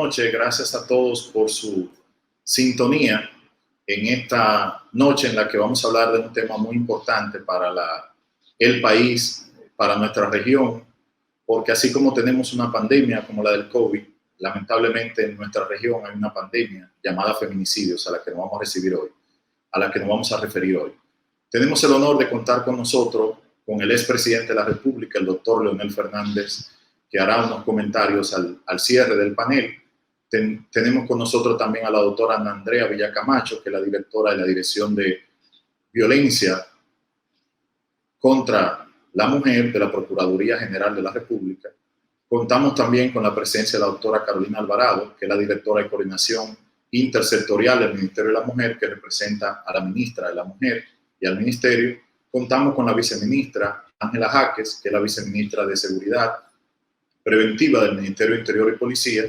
noches. Gracias a todos por su sintonía en esta noche en la que vamos a hablar de un tema muy importante para el país, para nuestra región, porque así como tenemos una pandemia como la del COVID, lamentablemente en nuestra región hay una pandemia llamada feminicidios a la que nos vamos a recibir hoy, a la que nos vamos a referir hoy. Tenemos el honor de contar con nosotros, con el expresidente de la República, el doctor Leonel Fernández, que hará unos comentarios al cierre del panel. Tenemos con nosotros también a la doctora Ana Andrea Villacamacho, que es la directora de la Dirección de Violencia contra la Mujer de la Procuraduría General de la República. Contamos también con la presencia de la doctora Carolina Alvarado, que es la directora de Coordinación Intersectorial del Ministerio de la Mujer, que representa a la ministra de la Mujer y al Ministerio. Contamos con la viceministra Ángela Jaques, que es la viceministra de Seguridad Preventiva del Ministerio de Interior y Policía,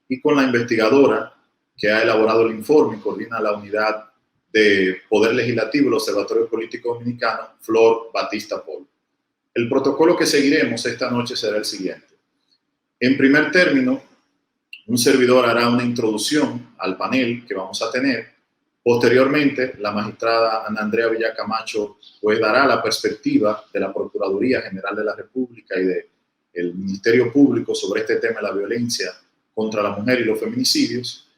y con la investigadora que ha elaborado el informe y coordina la unidad de Poder Legislativo del Observatorio Político Dominicano, Flor Batista Pol. El protocolo que seguiremos esta noche será el siguiente. En primer término, un servidor hará una introducción al panel que vamos a tener. Posteriormente, la magistrada Ana Andrea Villacamacho pues dará la perspectiva de la Procuraduría General de la República y del Ministerio Público sobre este tema de la violencia contra la mujer y los feminicidios.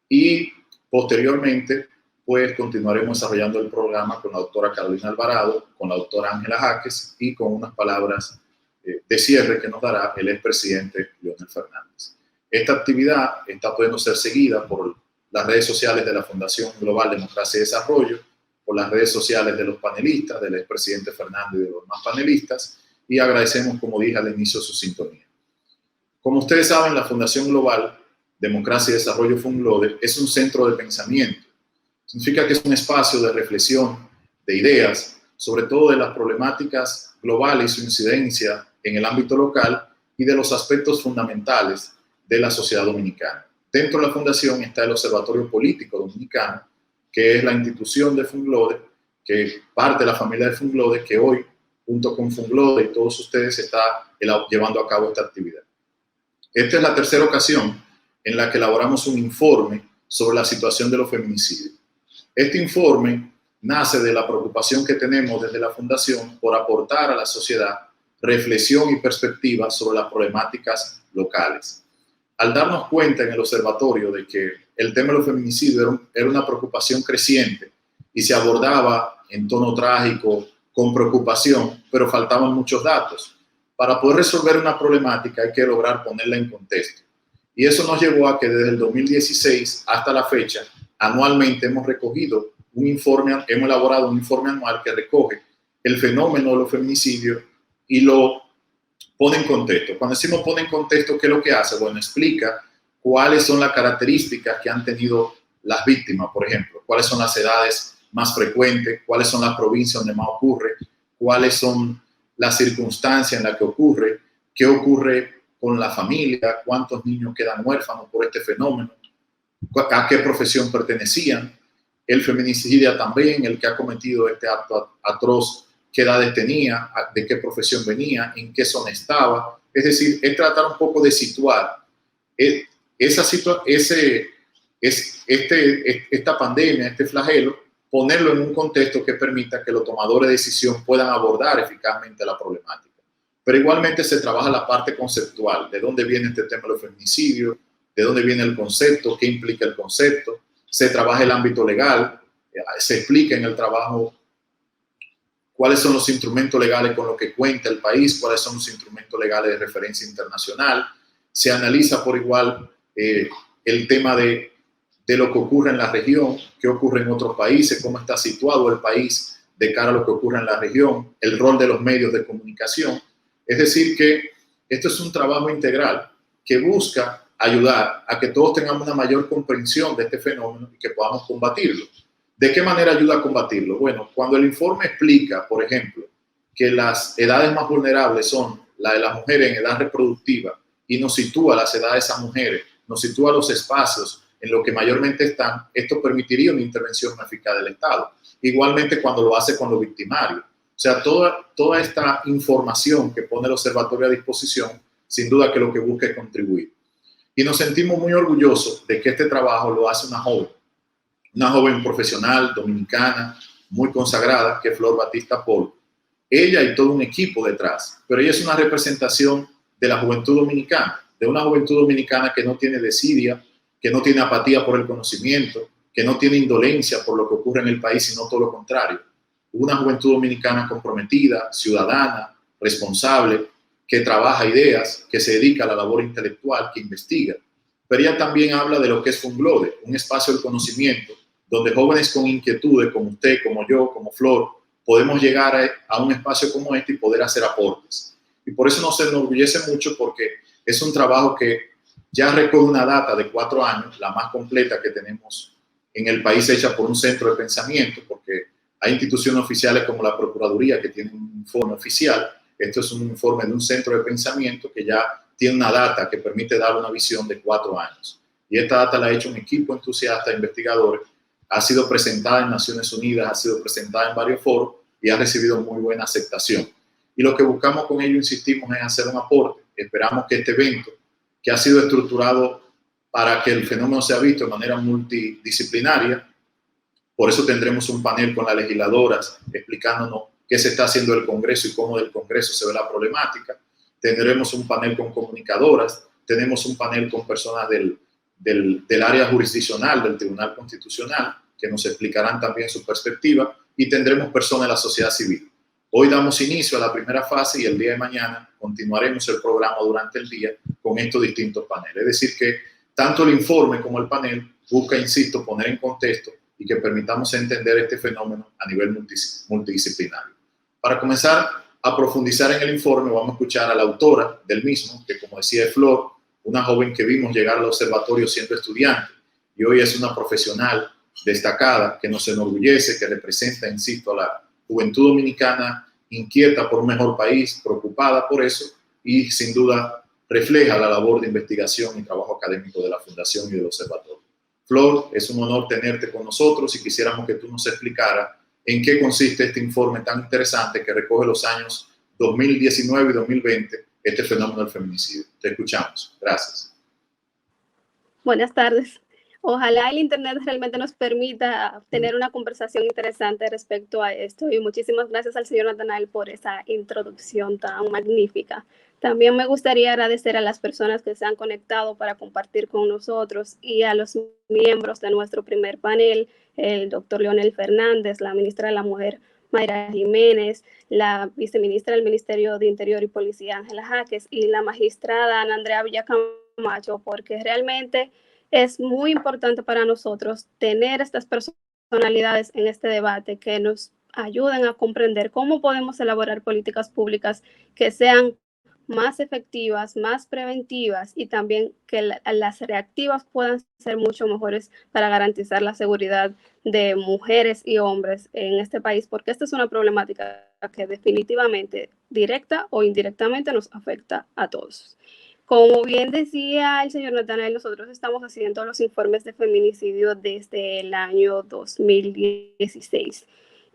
Y posteriormente, pues continuaremos desarrollando el programa con la doctora Carolina Alvarado, con la doctora Ángela Jaques y con unas palabras de cierre que nos dará el expresidente Leonel Fernández. Esta actividad está pudiendo ser seguida por las redes sociales de la Fundación Global Democracia y Desarrollo, por las redes sociales de los panelistas, del expresidente Fernández y de los demás panelistas, y agradecemos, como dije al inicio, su sintonía. Como ustedes saben, la Fundación Global Democracia y Desarrollo FUNGLODE es un centro de pensamiento. Significa que es un espacio de reflexión, de ideas, sobre todo de las problemáticas globales y su incidencia en el ámbito local y de los aspectos fundamentales de la sociedad dominicana. Dentro de la fundación está el Observatorio Político Dominicano, que es la institución de FUNGLODE, que es parte de la familia de FUNGLODE, que hoy, junto con FUNGLODE y todos ustedes, está llevando a cabo esta actividad. Esta es la tercera ocasión en la que elaboramos un informe sobre la situación de los feminicidios. Este informe nace de la preocupación que tenemos desde la Fundación por aportar a la sociedad reflexión y perspectiva sobre las problemáticas locales. Al darnos cuenta en el observatorio de que el tema de los feminicidios era una preocupación creciente y se abordaba en tono trágico, con preocupación, pero faltaban muchos datos. Para poder resolver una problemática hay que lograr ponerla en contexto. Y eso nos llevó a que desde el 2016 hasta la fecha, anualmente hemos recogido hemos elaborado un informe anual que recoge el fenómeno de los feminicidios y lo pone en contexto. Cuando decimos pone en contexto, ¿qué es lo que hace? Bueno, explica cuáles son las características que han tenido las víctimas, por ejemplo, cuáles son las edades más frecuentes, cuáles son las provincias donde más ocurre, cuáles son las circunstancias en las que ocurre, qué ocurre con la familia, cuántos niños quedan huérfanos por este fenómeno, a qué profesión pertenecían, el feminicidio también, el que ha cometido este acto atroz, qué edades tenía, de qué profesión venía, en qué zona estaba. Es decir, es tratar un poco de situar esta pandemia, este flagelo, ponerlo en un contexto que permita que los tomadores de decisión puedan abordar eficazmente la problemática. Pero igualmente se trabaja la parte conceptual, de dónde viene este tema de los feminicidios, de dónde viene el concepto, qué implica el concepto, se trabaja el ámbito legal, se explica en el trabajo cuáles son los instrumentos legales con los que cuenta el país, cuáles son los instrumentos legales de referencia internacional, se analiza por igual el tema de lo que ocurre en la región, qué ocurre en otros países, cómo está situado el país de cara a lo que ocurre en la región, el rol de los medios de comunicación. Es decir, que esto es un trabajo integral que busca ayudar a que todos tengamos una mayor comprensión de este fenómeno y que podamos combatirlo. ¿De qué manera ayuda a combatirlo? Bueno, cuando el informe explica, por ejemplo, que las edades más vulnerables son la de las mujeres en edad reproductiva y nos sitúa las edades de esas mujeres, nos sitúa los espacios en los que mayormente están, esto permitiría una intervención más eficaz del Estado. Igualmente cuando lo hace con los victimarios. O sea, toda esta información que pone el observatorio a disposición, sin duda que lo que busca es contribuir. Y nos sentimos muy orgullosos de que este trabajo lo hace una joven profesional dominicana, muy consagrada, que es Flor Batista Paul. Ella y todo un equipo detrás, pero ella es una representación de la juventud dominicana, de una juventud dominicana que no tiene desidia, que no tiene apatía por el conocimiento, que no tiene indolencia por lo que ocurre en el país, sino todo lo contrario. Una juventud dominicana comprometida, ciudadana, responsable, que trabaja ideas, que se dedica a la labor intelectual, que investiga. Pero ella también habla de lo que es Funglode, un espacio del conocimiento, donde jóvenes con inquietudes, como usted, como yo, como Flor, podemos llegar a un espacio como este y poder hacer aportes. Y por eso nos enorgullece mucho, porque es un trabajo que ya recoge una data de 4 años, la más completa que tenemos en el país, hecha por un centro de pensamiento, porque hay instituciones oficiales como la Procuraduría que tienen un informe oficial. Esto es un informe de un centro de pensamiento que ya tiene una data que permite dar una visión de 4 años. Y esta data la ha hecho un equipo entusiasta de investigadores, ha sido presentada en Naciones Unidas, ha sido presentada en varios foros y ha recibido muy buena aceptación. Y lo que buscamos con ello, insistimos, es hacer un aporte. Esperamos que este evento, que ha sido estructurado para que el fenómeno sea visto de manera multidisciplinaria, por eso tendremos un panel con las legisladoras explicándonos qué se está haciendo el Congreso y cómo del Congreso se ve la problemática. Tendremos un panel con comunicadoras, tenemos un panel con personas del área jurisdiccional, del Tribunal Constitucional, que nos explicarán también su perspectiva, y tendremos personas de la sociedad civil. Hoy damos inicio a la primera fase y el día de mañana continuaremos el programa durante el día con estos distintos paneles. Es decir, que tanto el informe como el panel busca, insisto, poner en contexto y que permitamos entender este fenómeno a nivel multidisciplinario. Para comenzar a profundizar en el informe, vamos a escuchar a la autora del mismo, que como decía Flor, una joven que vimos llegar al observatorio siendo estudiante y hoy es una profesional destacada que nos enorgullece, que representa, insisto, a la juventud dominicana inquieta por un mejor país, preocupada por eso y sin duda refleja la labor de investigación y trabajo académico de la Fundación y del Observatorio. Flor, es un honor tenerte con nosotros y quisiéramos que tú nos explicaras en qué consiste este informe tan interesante que recoge los años 2019 y 2020, este fenómeno del feminicidio. Te escuchamos. Gracias. Buenas tardes. Ojalá el Internet realmente nos permita tener una conversación interesante respecto a esto y muchísimas gracias al señor Natanael por esa introducción tan magnífica. También me gustaría agradecer a las personas que se han conectado para compartir con nosotros y a los miembros de nuestro primer panel, el doctor Leonel Fernández, la ministra de la Mujer Mayra Jiménez, la viceministra del Ministerio de Interior y Policía Ángela Jaques y la magistrada Ana Andrea Villacamacho, porque realmente es muy importante para nosotros tener estas personalidades en este debate que nos ayuden a comprender cómo podemos elaborar políticas públicas que sean más efectivas, más preventivas y también que las reactivas puedan ser mucho mejores para garantizar la seguridad de mujeres y hombres en este país, porque esta es una problemática que definitivamente, directa o indirectamente, nos afecta a todos. Como bien decía el señor Natanael, nosotros estamos haciendo los informes de feminicidio desde el año 2016.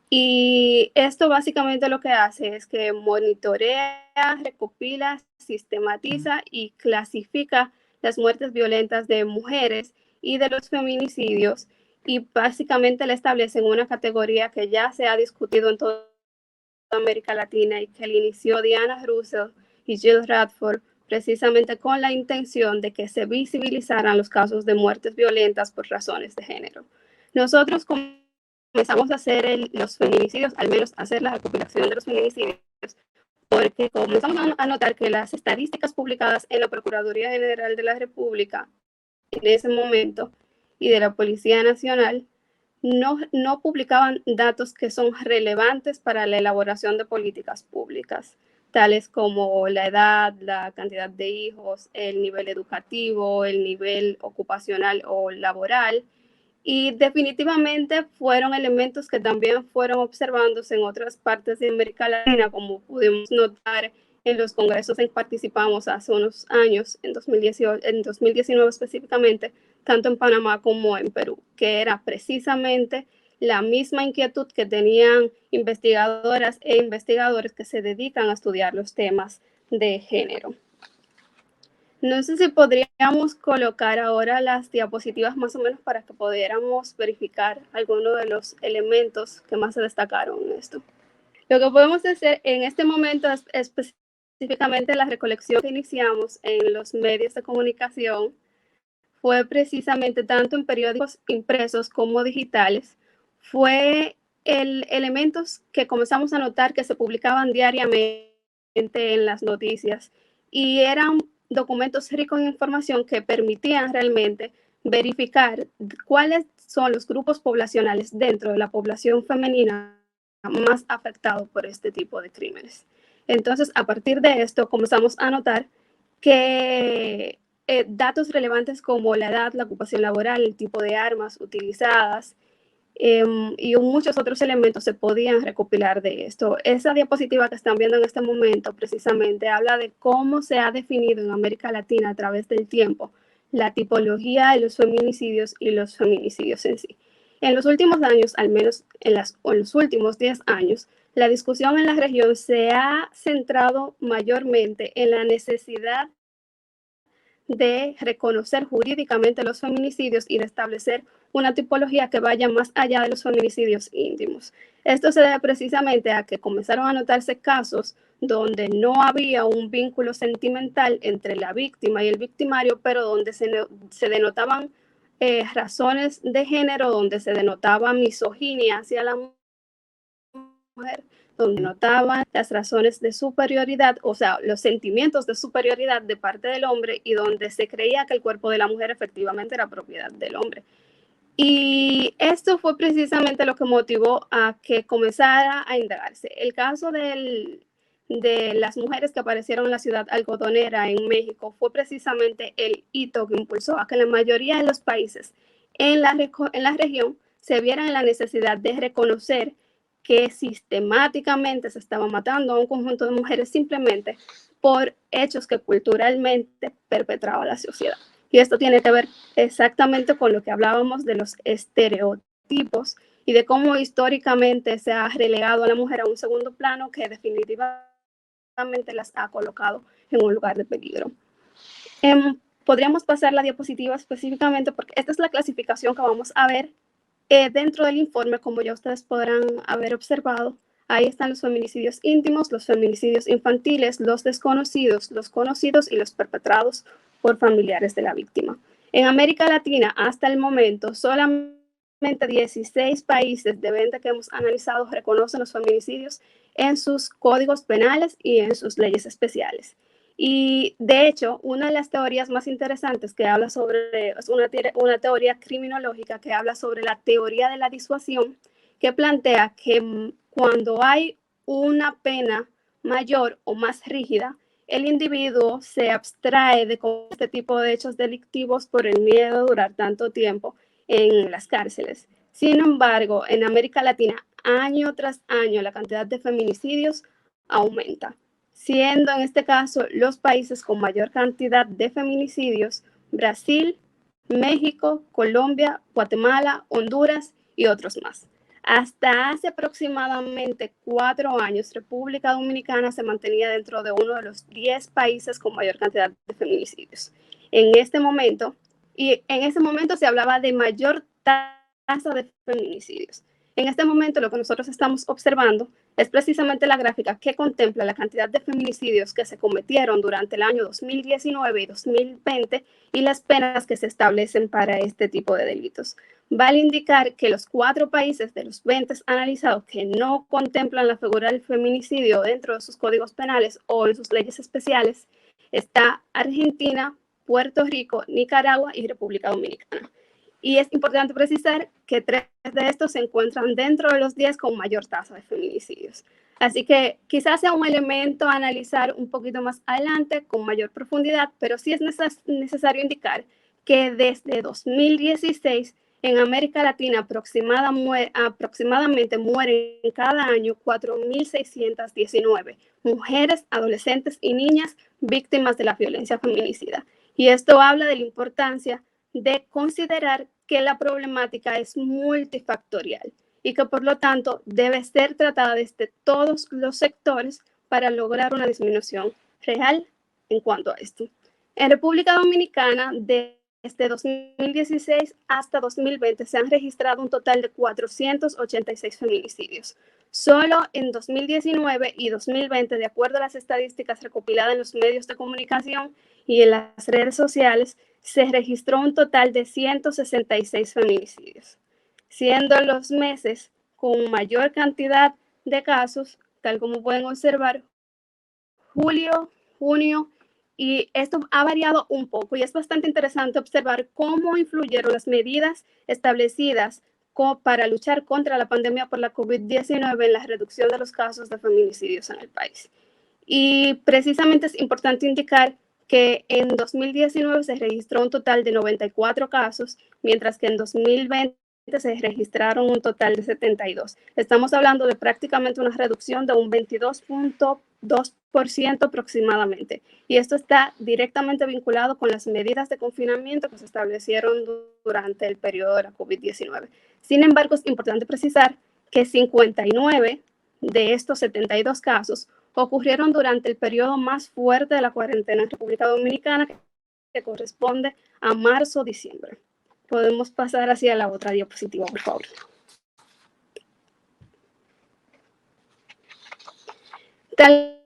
Y esto básicamente lo que hace es que monitorea, recopila, sistematiza y clasifica las muertes violentas de mujeres y de los feminicidios y básicamente le establecen una categoría que ya se ha discutido en toda América Latina y que le inició Diana Russell y Jill Radford precisamente con la intención de que se visibilizaran los casos de muertes violentas por razones de género. Nosotros comenzamos a hacer los feminicidios, al menos a hacer la recopilación de los feminicidios, porque comenzamos a notar que las estadísticas publicadas en la Procuraduría General de la República en ese momento y de la Policía Nacional no publicaban datos que son relevantes para la elaboración de políticas públicas, tales como la edad, la cantidad de hijos, el nivel educativo, el nivel ocupacional o laboral. Y definitivamente fueron elementos que también fueron observándose en otras partes de América Latina, como pudimos notar en los congresos en que participamos hace unos años, en 2019 específicamente, tanto en Panamá como en Perú, que era precisamente la misma inquietud que tenían investigadoras e investigadores que se dedican a estudiar los temas de género. No sé si podríamos colocar ahora las diapositivas más o menos para que pudiéramos verificar algunos de los elementos que más se destacaron en esto. Lo que podemos hacer en este momento es específicamente la recolección que iniciamos en los medios de comunicación fue precisamente tanto en periódicos impresos como digitales, fue elementos que comenzamos a notar que se publicaban diariamente en las noticias y eran documentos ricos en información que permitían realmente verificar cuáles son los grupos poblacionales dentro de la población femenina más afectados por este tipo de crímenes. Entonces, a partir de esto, comenzamos a notar que datos relevantes como la edad, la ocupación laboral, el tipo de armas utilizadas y muchos otros elementos se podían recopilar de esto. Esa diapositiva que están viendo en este momento precisamente habla de cómo se ha definido en América Latina a través del tiempo la tipología de los feminicidios y los feminicidios en sí. En los últimos años, al menos en los últimos 10 años, la discusión en la región se ha centrado mayormente en la necesidad de reconocer jurídicamente los feminicidios y de establecer una tipología que vaya más allá de los feminicidios íntimos. Esto se debe precisamente a que comenzaron a notarse casos donde no había un vínculo sentimental entre la víctima y el victimario, pero donde se denotaban razones de género, donde se denotaba misoginia hacia la mujer, donde notaban las razones de superioridad, o sea, los sentimientos de superioridad de parte del hombre y donde se creía que el cuerpo de la mujer efectivamente era propiedad del hombre. Y esto fue precisamente lo que motivó a que comenzara a indagarse. El caso de las mujeres que aparecieron en la ciudad algodonera en México fue precisamente el hito que impulsó a que la mayoría de los países en la región se vieran en la necesidad de reconocer que sistemáticamente se estaba matando a un conjunto de mujeres simplemente por hechos que culturalmente perpetraba la sociedad. Y esto tiene que ver exactamente con lo que hablábamos de los estereotipos y de cómo históricamente se ha relegado a la mujer a un segundo plano que definitivamente las ha colocado en un lugar de peligro. Podríamos pasar la diapositiva específicamente porque esta es la clasificación que vamos a ver dentro del informe, como ya ustedes podrán haber observado. Ahí están los feminicidios íntimos, los feminicidios infantiles, los desconocidos, los conocidos y los perpetrados por familiares de la víctima. En América Latina, hasta el momento, solamente 16 países de 20 que hemos analizado reconocen los feminicidios en sus códigos penales y en sus leyes especiales. Y de hecho, una de las teorías más interesantes que habla sobre, es una teoría criminológica que habla sobre la teoría de la disuasión, que plantea que cuando hay una pena mayor o más rígida, el individuo se abstrae de este tipo de hechos delictivos por el miedo a durar tanto tiempo en las cárceles. Sin embargo, en América Latina, año tras año, la cantidad de feminicidios aumenta, siendo en este caso los países con mayor cantidad de feminicidios Brasil, México, Colombia, Guatemala, Honduras y otros más. Hasta hace aproximadamente 4 años, República Dominicana se mantenía dentro de uno de los 10 países con mayor cantidad de feminicidios. En ese momento se hablaba de mayor tasa de feminicidios. En este momento lo que nosotros estamos observando es precisamente la gráfica que contempla la cantidad de feminicidios que se cometieron durante el año 2019 y 2020 y las penas que se establecen para este tipo de delitos. Vale indicar que los 4 países de los 20 analizados que no contemplan la figura del feminicidio dentro de sus códigos penales o en sus leyes especiales está Argentina, Puerto Rico, Nicaragua y República Dominicana. Y es importante precisar que 3 de estos se encuentran dentro de los 10 con mayor tasa de feminicidios. Así que quizás sea un elemento a analizar un poquito más adelante con mayor profundidad, pero sí es necesario indicar que desde 2016 en América Latina aproximadamente mueren cada año 4.619 mujeres, adolescentes y niñas víctimas de la violencia feminicida. Y esto habla de la importancia de considerar que la problemática es multifactorial y que por lo tanto debe ser tratada desde todos los sectores para lograr una disminución real en cuanto a esto. En República Dominicana, desde 2016 hasta 2020 se han registrado un total de 486 feminicidios. Solo en 2019 y 2020, de acuerdo a las estadísticas recopiladas en los medios de comunicación y en las redes sociales, se registró un total de 166 feminicidios, siendo los meses con mayor cantidad de casos, tal como pueden observar, julio, junio, y esto ha variado un poco y es bastante interesante observar cómo influyeron las medidas establecidas para luchar contra la pandemia por la COVID-19 en la reducción de los casos de feminicidios en el país. Y precisamente es importante indicar que en 2019 se registró un total de 94 casos, mientras que en 2020 se registraron un total de 72. Estamos hablando de prácticamente una reducción de un 22.2% aproximadamente. Y esto está directamente vinculado con las medidas de confinamiento que se establecieron durante el periodo de la COVID-19. Sin embargo, es importante precisar que 59 de estos 72 casos ocurrieron durante el periodo más fuerte de la cuarentena en República Dominicana, que corresponde a marzo-diciembre. Podemos pasar hacia la otra diapositiva, por favor. Tal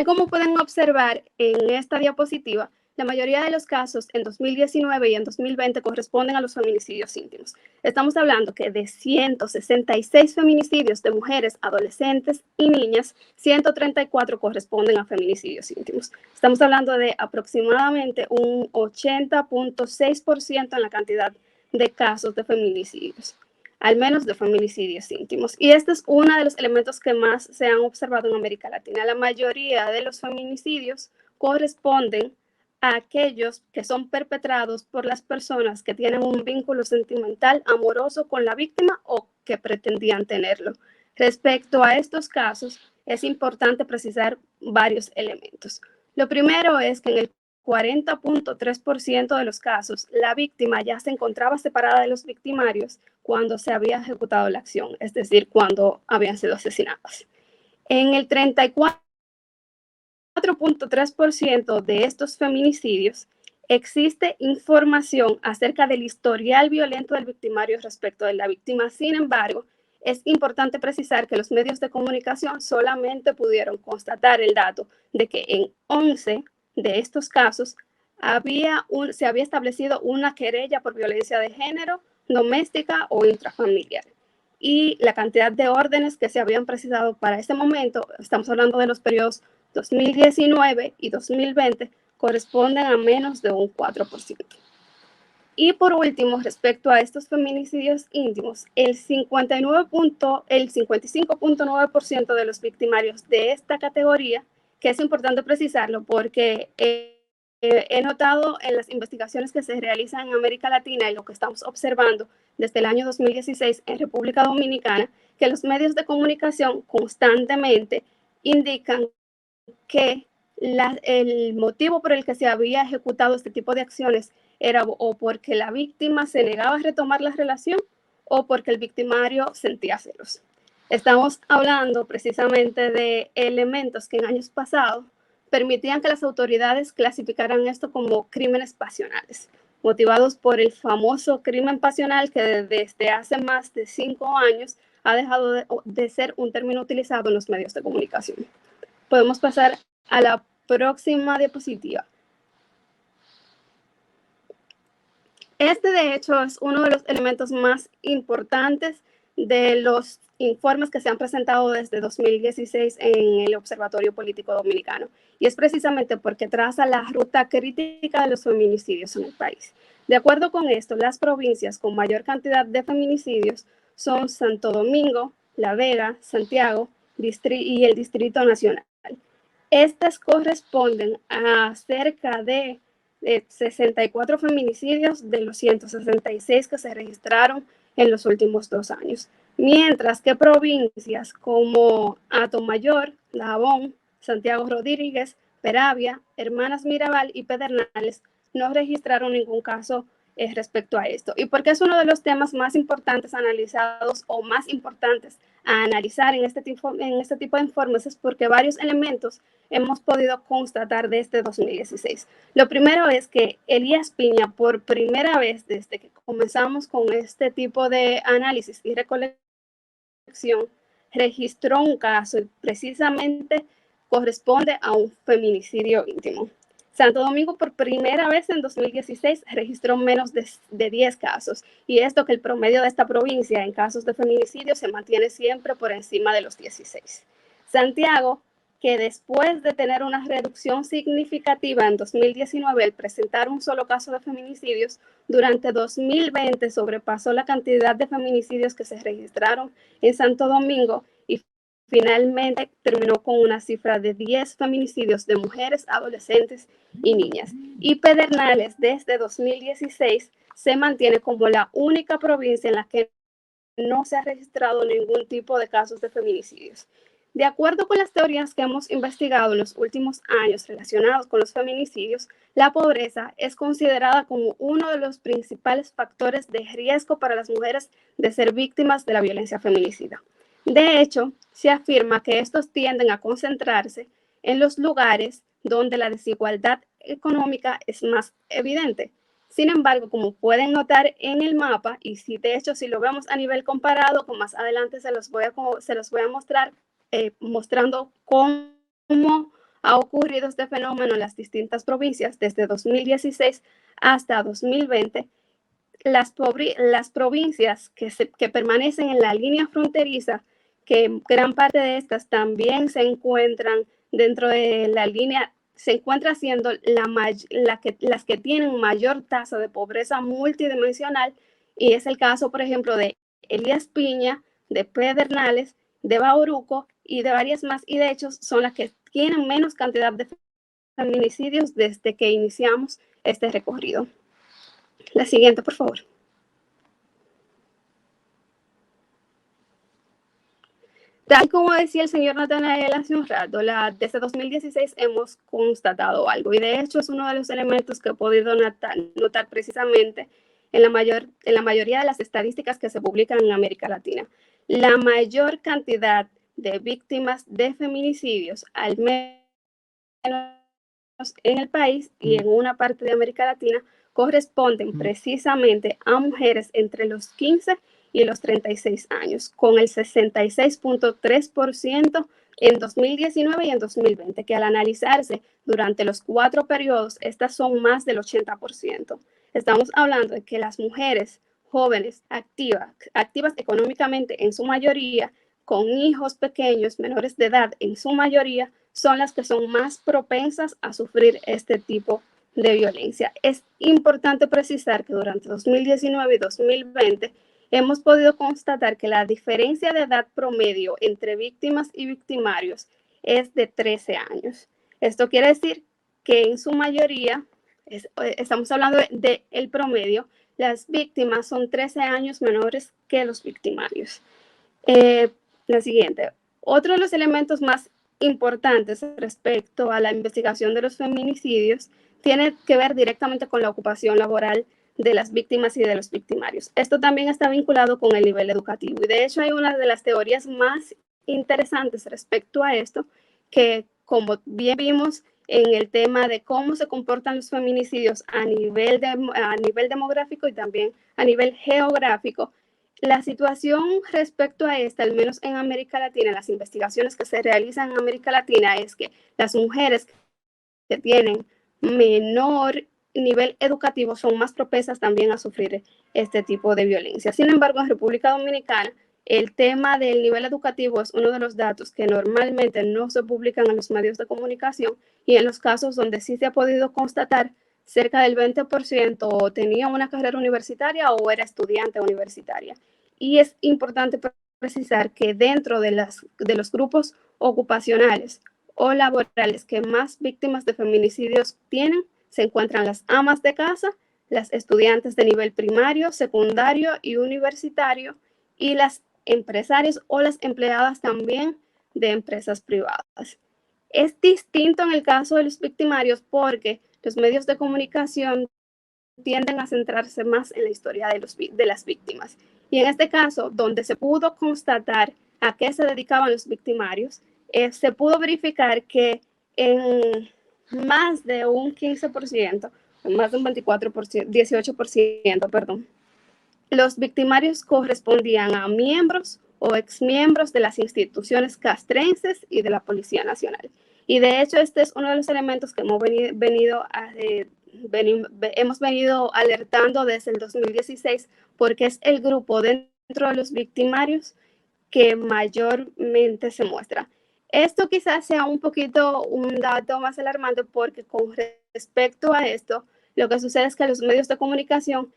como pueden observar en esta diapositiva, la mayoría de los casos en 2019 y en 2020 corresponden a los feminicidios íntimos. Estamos hablando que de 166 feminicidios de mujeres, adolescentes y niñas, 134 corresponden a feminicidios íntimos. Estamos hablando de aproximadamente un 80.6% en la cantidad de casos de feminicidios, al menos de feminicidios íntimos. Y este es uno de los elementos que más se han observado en América Latina. La mayoría de los feminicidios corresponden a aquellos que son perpetrados por las personas que tienen un vínculo sentimental, amoroso con la víctima o que pretendían tenerlo. Respecto a estos casos, es importante precisar varios elementos. Lo primero es que en el 40.3% de los casos, la víctima ya se encontraba separada de los victimarios cuando se había ejecutado la acción, es decir, cuando habían sido asesinadas. En el 34.3% de estos feminicidios existe información acerca del historial violento del victimario respecto de la víctima. Sin embargo, es importante precisar que los medios de comunicación solamente pudieron constatar el dato de que en 11 de estos casos se había establecido una querella por violencia de género, doméstica o intrafamiliar. Y la cantidad de órdenes que se habían precisado para ese momento, estamos hablando de los periodos 2019 y 2020, corresponden a menos de un 4%. Y por último, respecto a estos feminicidios íntimos, el 55.9% de los victimarios de esta categoría, que es importante precisarlo porque he notado en las investigaciones que se realizan en América Latina y lo que estamos observando desde el año 2016 en República Dominicana, que los medios de comunicación constantemente indican que el motivo por el que se había ejecutado este tipo de acciones era o porque la víctima se negaba a retomar la relación o porque el victimario sentía celos. Estamos hablando precisamente de elementos que en años pasados permitían que las autoridades clasificaran esto como crímenes pasionales, motivados por el famoso crimen pasional que desde hace más de 5 años ha dejado de ser un término utilizado en los medios de comunicación. Podemos pasar a la próxima diapositiva. Este, de hecho, es uno de los elementos más importantes de los informes que se han presentado desde 2016 en el Observatorio Político Dominicano. Y es precisamente porque traza la ruta crítica de los feminicidios en el país. De acuerdo con esto, las provincias con mayor cantidad de feminicidios son Santo Domingo, La Vega, Santiago y el Distrito Nacional. Estas corresponden a cerca de 64 feminicidios de los 166 que se registraron en los últimos 2 años, mientras que provincias como Atomayor, Dajabón, Santiago Rodríguez, Peravia, Hermanas Mirabal y Pedernales no registraron ningún caso respecto a esto. Y porque es uno de los temas más importantes analizados o más importantes a analizar en este tipo de informes es porque varios elementos hemos podido constatar desde 2016. Lo primero es que Elías Piña, por primera vez desde que comenzamos con este tipo de análisis y recolección, registró un caso y precisamente corresponde a un feminicidio íntimo. Santo Domingo por primera vez en 2016 registró menos de 10 casos y esto que el promedio de esta provincia en casos de feminicidio se mantiene siempre por encima de los 16. Santiago, que después de tener una reducción significativa en 2019 al presentar un solo caso de feminicidios, durante 2020 sobrepasó la cantidad de feminicidios que se registraron en Santo Domingo y finalmente terminó con una cifra de 10 feminicidios de mujeres, adolescentes y niñas. Y Pedernales desde 2016 se mantiene como la única provincia en la que no se ha registrado ningún tipo de casos de feminicidios. De acuerdo con las teorías que hemos investigado en los últimos años relacionados con los feminicidios, la pobreza es considerada como uno de los principales factores de riesgo para las mujeres de ser víctimas de la violencia feminicida. De hecho, se afirma que estos tienden a concentrarse en los lugares donde la desigualdad económica es más evidente. Sin embargo, como pueden notar en el mapa, y si de hecho si lo vemos a nivel comparado, como más adelante se los voy a mostrar, mostrando cómo ha ocurrido este fenómeno en las distintas provincias desde 2016 hasta 2020, las provincias que permanecen en la línea fronteriza, que gran parte de estas también se encuentran dentro de la línea, se encuentra siendo las que tienen mayor tasa de pobreza multidimensional, y es el caso, por ejemplo, de Elías Piña, de Pedernales, de Bauruco y de varias más, y de hecho son las que tienen menos cantidad de feminicidios desde que iniciamos este recorrido. La siguiente, por favor. Tal como decía el señor Natanael hace un rato, desde 2016 hemos constatado algo, y de hecho es uno de los elementos que he podido notar precisamente en la mayoría de las estadísticas que se publican en América Latina. La mayor cantidad de víctimas de feminicidios, al menos en el país y en una parte de América Latina, corresponden precisamente a mujeres entre los 15 y los 36 años, con el 66.3% en 2019 y en 2020, que al analizarse durante los 4 periodos, estas son más del 80%. Estamos hablando de que las mujeres jóvenes activas económicamente en su mayoría, con hijos pequeños, menores de edad en su mayoría, son las que son más propensas a sufrir este tipo de violencia. Es importante precisar que durante 2019 y 2020 hemos podido constatar que la diferencia de edad promedio entre víctimas y victimarios es de 13 años. Esto quiere decir que en su mayoría, estamos hablando del promedio, las víctimas son 13 años menores que los victimarios. La siguiente. Otro de los elementos más importantes respecto a la investigación de los feminicidios tiene que ver directamente con la ocupación laboral de las víctimas y de los victimarios. Esto también está vinculado con el nivel educativo, y de hecho hay una de las teorías más interesantes respecto a esto, que como bien vimos en el tema de cómo se comportan los feminicidios a nivel demográfico y también a nivel geográfico, la situación respecto a esta, al menos en América Latina, las investigaciones que se realizan en América Latina, es que las mujeres que tienen menor nivel educativo son más propensas también a sufrir este tipo de violencia. Sin embargo, en República Dominicana, el tema del nivel educativo es uno de los datos que normalmente no se publican en los medios de comunicación, y en los casos donde sí se ha podido constatar, cerca del 20% o tenía una carrera universitaria o era estudiante universitaria. Y es importante precisar que dentro de los grupos ocupacionales o laborales que más víctimas de feminicidios tienen, se encuentran las amas de casa, las estudiantes de nivel primario, secundario y universitario, y las empresarias o las empleadas también de empresas privadas. Es distinto en el caso de los victimarios porque los medios de comunicación tienden a centrarse más en la historia de las víctimas. Y en este caso, donde se pudo constatar a qué se dedicaban los victimarios, se pudo verificar que en más de un 15%, más de un 24%, 18%, perdón, los victimarios correspondían a miembros o exmiembros de las instituciones castrenses y de la Policía Nacional. Y de hecho, este es uno de los elementos que hemos venido alertando desde el 2016, porque es el grupo dentro de los victimarios que mayormente se muestra. Esto quizás sea un poquito un dato más alarmante, porque con respecto a esto, lo que sucede es que los medios de comunicación,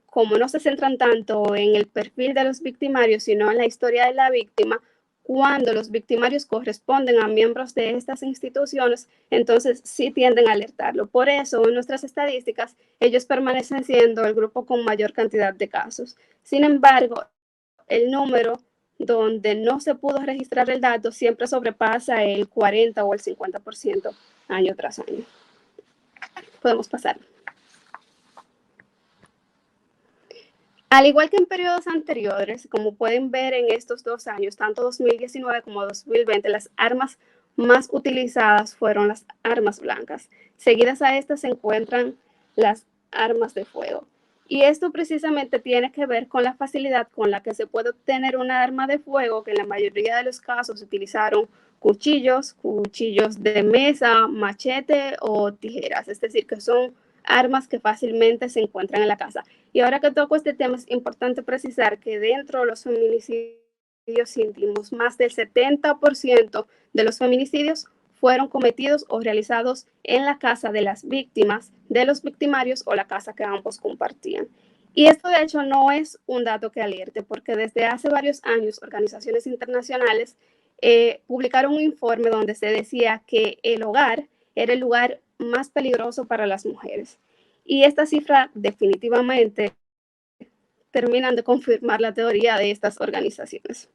como no se centran tanto en el perfil de los victimarios, sino en la historia de la víctima, cuando los victimarios corresponden a miembros de estas instituciones, entonces sí tienden a alertarlo. Por eso, en nuestras estadísticas, ellos permanecen siendo el grupo con mayor cantidad de casos. Sin embargo, el número donde no se pudo registrar el dato siempre sobrepasa el 40 o el 50% año tras año. Podemos pasar. Al igual que en periodos anteriores, como pueden ver en estos 2 años, tanto 2019 como 2020, las armas más utilizadas fueron las armas blancas. Seguidas a estas se encuentran las armas de fuego. Y esto precisamente tiene que ver con la facilidad con la que se puede obtener una arma de fuego, que en la mayoría de los casos utilizaron cuchillos de mesa, machete o tijeras, es decir, que son armas que fácilmente se encuentran en la casa. Y ahora que toco este tema, es importante precisar que dentro de los feminicidios íntimos, más del 70% de los feminicidios fueron cometidos o realizados en la casa de las víctimas, de los victimarios o la casa que ambos compartían. Y esto de hecho no es un dato que alerte, porque desde hace varios años organizaciones internacionales publicaron un informe donde se decía que el hogar era el lugar más peligroso para las mujeres. Y esta cifra definitivamente terminan de confirmar la teoría de estas organizaciones.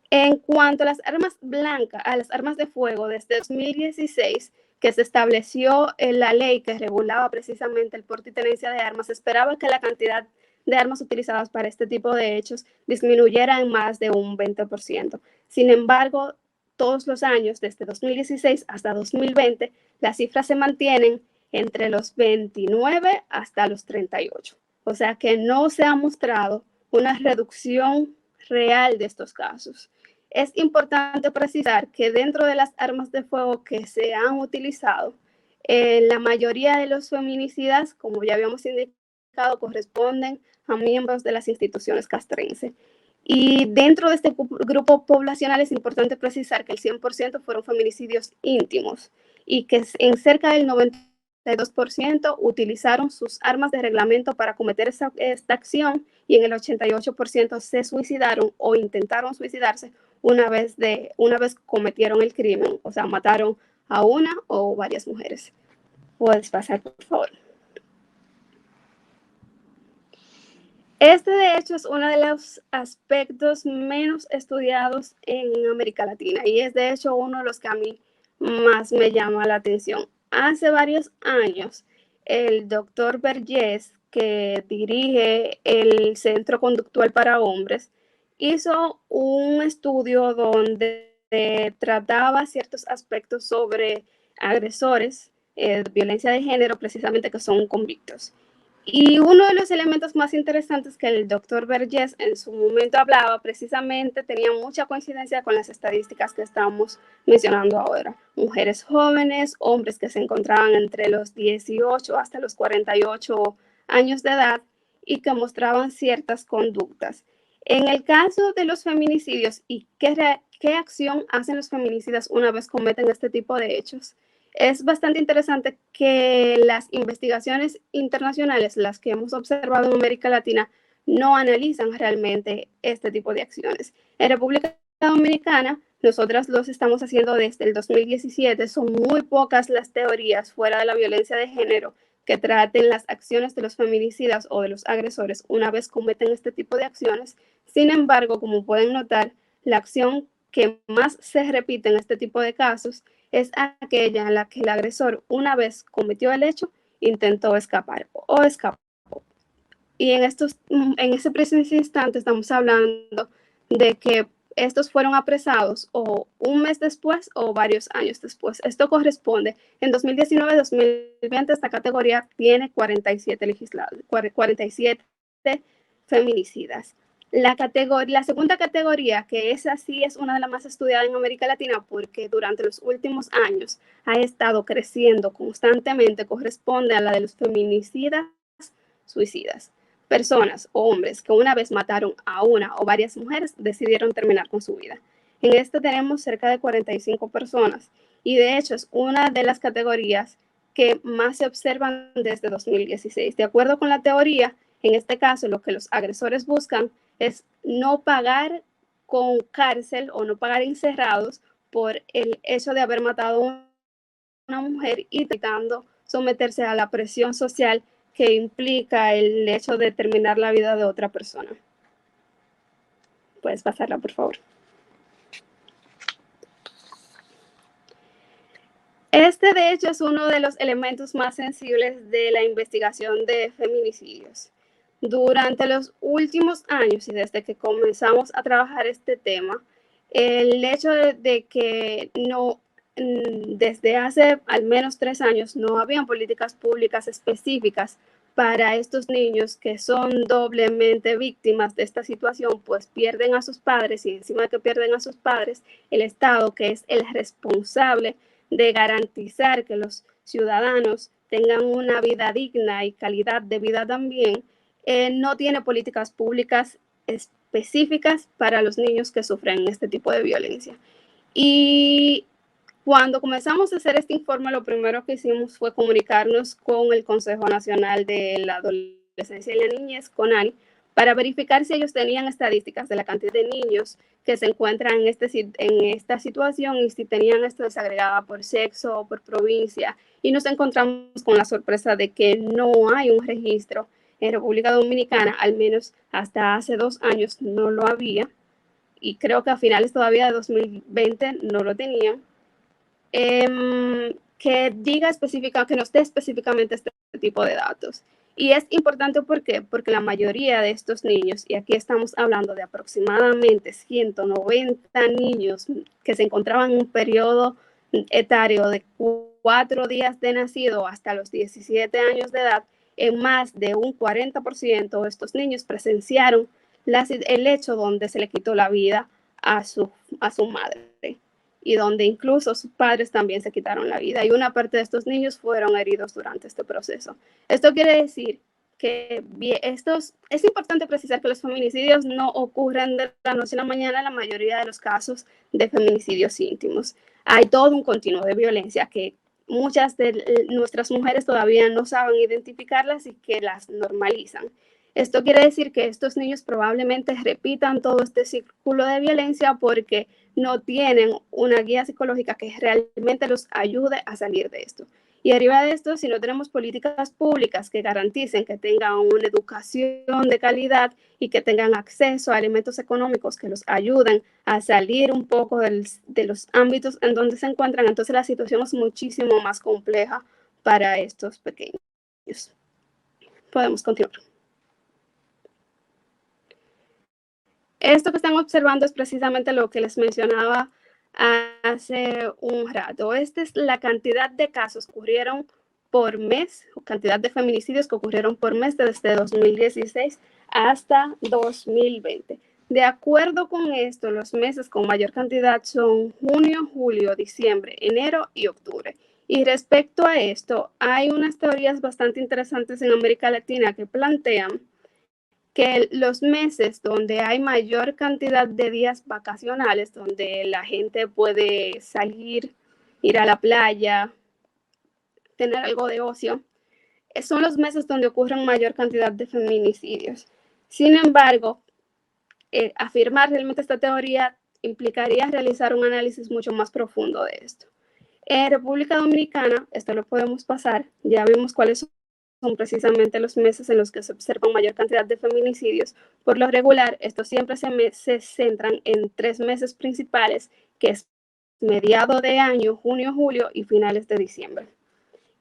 En cuanto a las armas blancas, a las armas de fuego, desde 2016, que se estableció en la ley que regulaba precisamente el porte y tenencia de armas, se esperaba que la cantidad de armas utilizadas para este tipo de hechos disminuyera en más de un 20%. Sin embargo, todos los años, desde 2016 hasta 2020, las cifras se mantienen entre los 29 hasta los 38. O sea que no se ha mostrado una reducción real de estos casos. Es importante precisar que dentro de las armas de fuego que se han utilizado, la mayoría de los feminicidas, como ya habíamos indicado, corresponden a miembros de las instituciones castrenses. Y dentro de este grupo poblacional es importante precisar que el 100% fueron feminicidios íntimos y que en cerca del 92% utilizaron sus armas de reglamento para cometer esta acción, y en el 88% se suicidaron o intentaron suicidarse una vez cometieron el crimen, o sea, mataron a una o varias mujeres. Puedes pasar, por favor. Este, de hecho, es uno de los aspectos menos estudiados en América Latina y es, de hecho, uno de los que a mí más me llama la atención. Hace varios años, el doctor Vergés, que dirige el Centro Conductual para Hombres, hizo un estudio donde trataba ciertos aspectos sobre agresores de violencia de género, precisamente que son convictos. Y uno de los elementos más interesantes que el doctor Vergés en su momento hablaba, precisamente tenía mucha coincidencia con las estadísticas que estamos mencionando ahora. Mujeres jóvenes, hombres que se encontraban entre los 18 hasta los 48 años de edad y que mostraban ciertas conductas. En el caso de los feminicidios, ¿y qué acción hacen los feminicidas una vez cometen este tipo de hechos? Es bastante interesante que las investigaciones internacionales, las que hemos observado en América Latina, no analizan realmente este tipo de acciones. En República Dominicana, nosotras los estamos haciendo desde el 2017. Son muy pocas las teorías fuera de la violencia de género que traten las acciones de los feminicidas o de los agresores una vez cometen este tipo de acciones. Sin embargo, como pueden notar, la acción que más se repite en este tipo de casos es aquella en la que el agresor, una vez cometió el hecho, intentó escapar o escapó. Y en ese preciso instante estamos hablando de que estos fueron apresados o un mes después o varios años después. Esto corresponde, en 2019-2020 esta categoría tiene 47 feminicidas. La segunda categoría, que esa sí es una de las más estudiadas en América Latina porque durante los últimos años ha estado creciendo constantemente, corresponde a la de los feminicidas suicidas. Personas o hombres que una vez mataron a una o varias mujeres decidieron terminar con su vida. En este tenemos cerca de 45 personas y de hecho es una de las categorías que más se observan desde 2016. De acuerdo con la teoría, en este caso lo que los agresores buscan es no pagar con cárcel o no pagar encerrados por el hecho de haber matado a una mujer y tratando someterse a la presión social que implica el hecho de terminar la vida de otra persona. Puedes pasarla, por favor. Este, de hecho, es uno de los elementos más sensibles de la investigación de feminicidios. Durante los últimos años y desde que comenzamos a trabajar este tema, el hecho de que desde hace al menos 3 años no habían políticas públicas específicas para estos niños que son doblemente víctimas de esta situación, pues pierden a sus padres y encima de que pierden a sus padres, el Estado, que es el responsable de garantizar que los ciudadanos tengan una vida digna y calidad de vida también, no tiene políticas públicas específicas para los niños que sufren este tipo de violencia. Y cuando comenzamos a hacer este informe, lo primero que hicimos fue comunicarnos con el Consejo Nacional de la Adolescencia y la Niñez, CONANI, para verificar si ellos tenían estadísticas de la cantidad de niños que se encuentran en esta situación y si tenían esto desagregada por sexo o por provincia. Y nos encontramos con la sorpresa de que no hay un registro en República Dominicana, al menos hasta hace 2 años no lo había, y creo que a finales todavía de 2020 no lo tenían. Que diga que nos dé específicamente este tipo de datos. Y es importante porque la mayoría de estos niños, y aquí estamos hablando de aproximadamente 190 niños que se encontraban en un periodo etario de 4 días de nacido hasta los 17 años de edad, en más de un 40% de estos niños presenciaron el hecho donde se le quitó la vida a su madre, y donde incluso sus padres también se quitaron la vida, y una parte de estos niños fueron heridos durante este proceso. Esto quiere decir que es importante precisar que los feminicidios no ocurren de la noche a la mañana en la mayoría de los casos de feminicidios íntimos. Hay todo un continuo de violencia que muchas de nuestras mujeres todavía no saben identificarlas y que las normalizan. Esto quiere decir que estos niños probablemente repitan todo este círculo de violencia porque no tienen una guía psicológica que realmente los ayude a salir de esto. Y arriba de esto, si no tenemos políticas públicas que garanticen que tengan una educación de calidad y que tengan acceso a elementos económicos que los ayuden a salir un poco de los ámbitos en donde se encuentran, entonces la situación es muchísimo más compleja para estos pequeños. Podemos continuar. Esto que están observando es precisamente lo que les mencionaba hace un rato. Esta es la cantidad de casos que ocurrieron por mes, cantidad de feminicidios que ocurrieron por mes desde 2016 hasta 2020. De acuerdo con esto, los meses con mayor cantidad son junio, julio, diciembre, enero y octubre. Y respecto a esto, hay unas teorías bastante interesantes en América Latina que plantean que los meses donde hay mayor cantidad de días vacacionales, donde la gente puede salir, ir a la playa, tener algo de ocio, son los meses donde ocurren mayor cantidad de feminicidios. Sin embargo, afirmar realmente esta teoría implicaría realizar un análisis mucho más profundo de esto. En República Dominicana, esto lo podemos pasar, ya vimos cuáles son precisamente los meses en los que se observa mayor cantidad de feminicidios. Por lo regular, estos siempre se centran en 3 meses principales, que es mediado de año, junio, julio y finales de diciembre.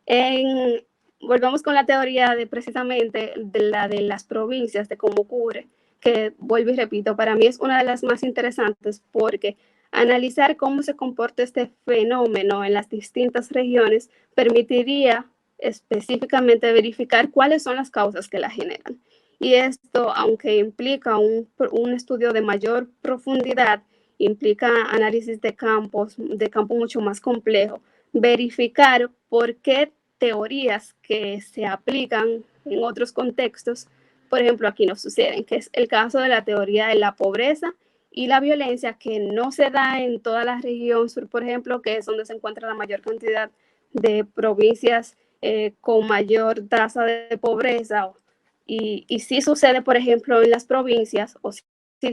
En volvamos con la teoría de precisamente de las provincias, de cómo ocurre, que vuelvo y repito, para mí es una de las más interesantes porque analizar cómo se comporta este fenómeno en las distintas regiones permitiría específicamente verificar cuáles son las causas que la generan. Y esto, aunque implica un estudio de mayor profundidad, implica análisis de campo mucho más complejo, verificar por qué teorías que se aplican en otros contextos, por ejemplo, aquí no suceden, que es el caso de la teoría de la pobreza y la violencia, que no se da en toda la región sur, por ejemplo, que es donde se encuentra la mayor cantidad de provincias con mayor tasa de pobreza, y sí sucede, por ejemplo, en las provincias, o sí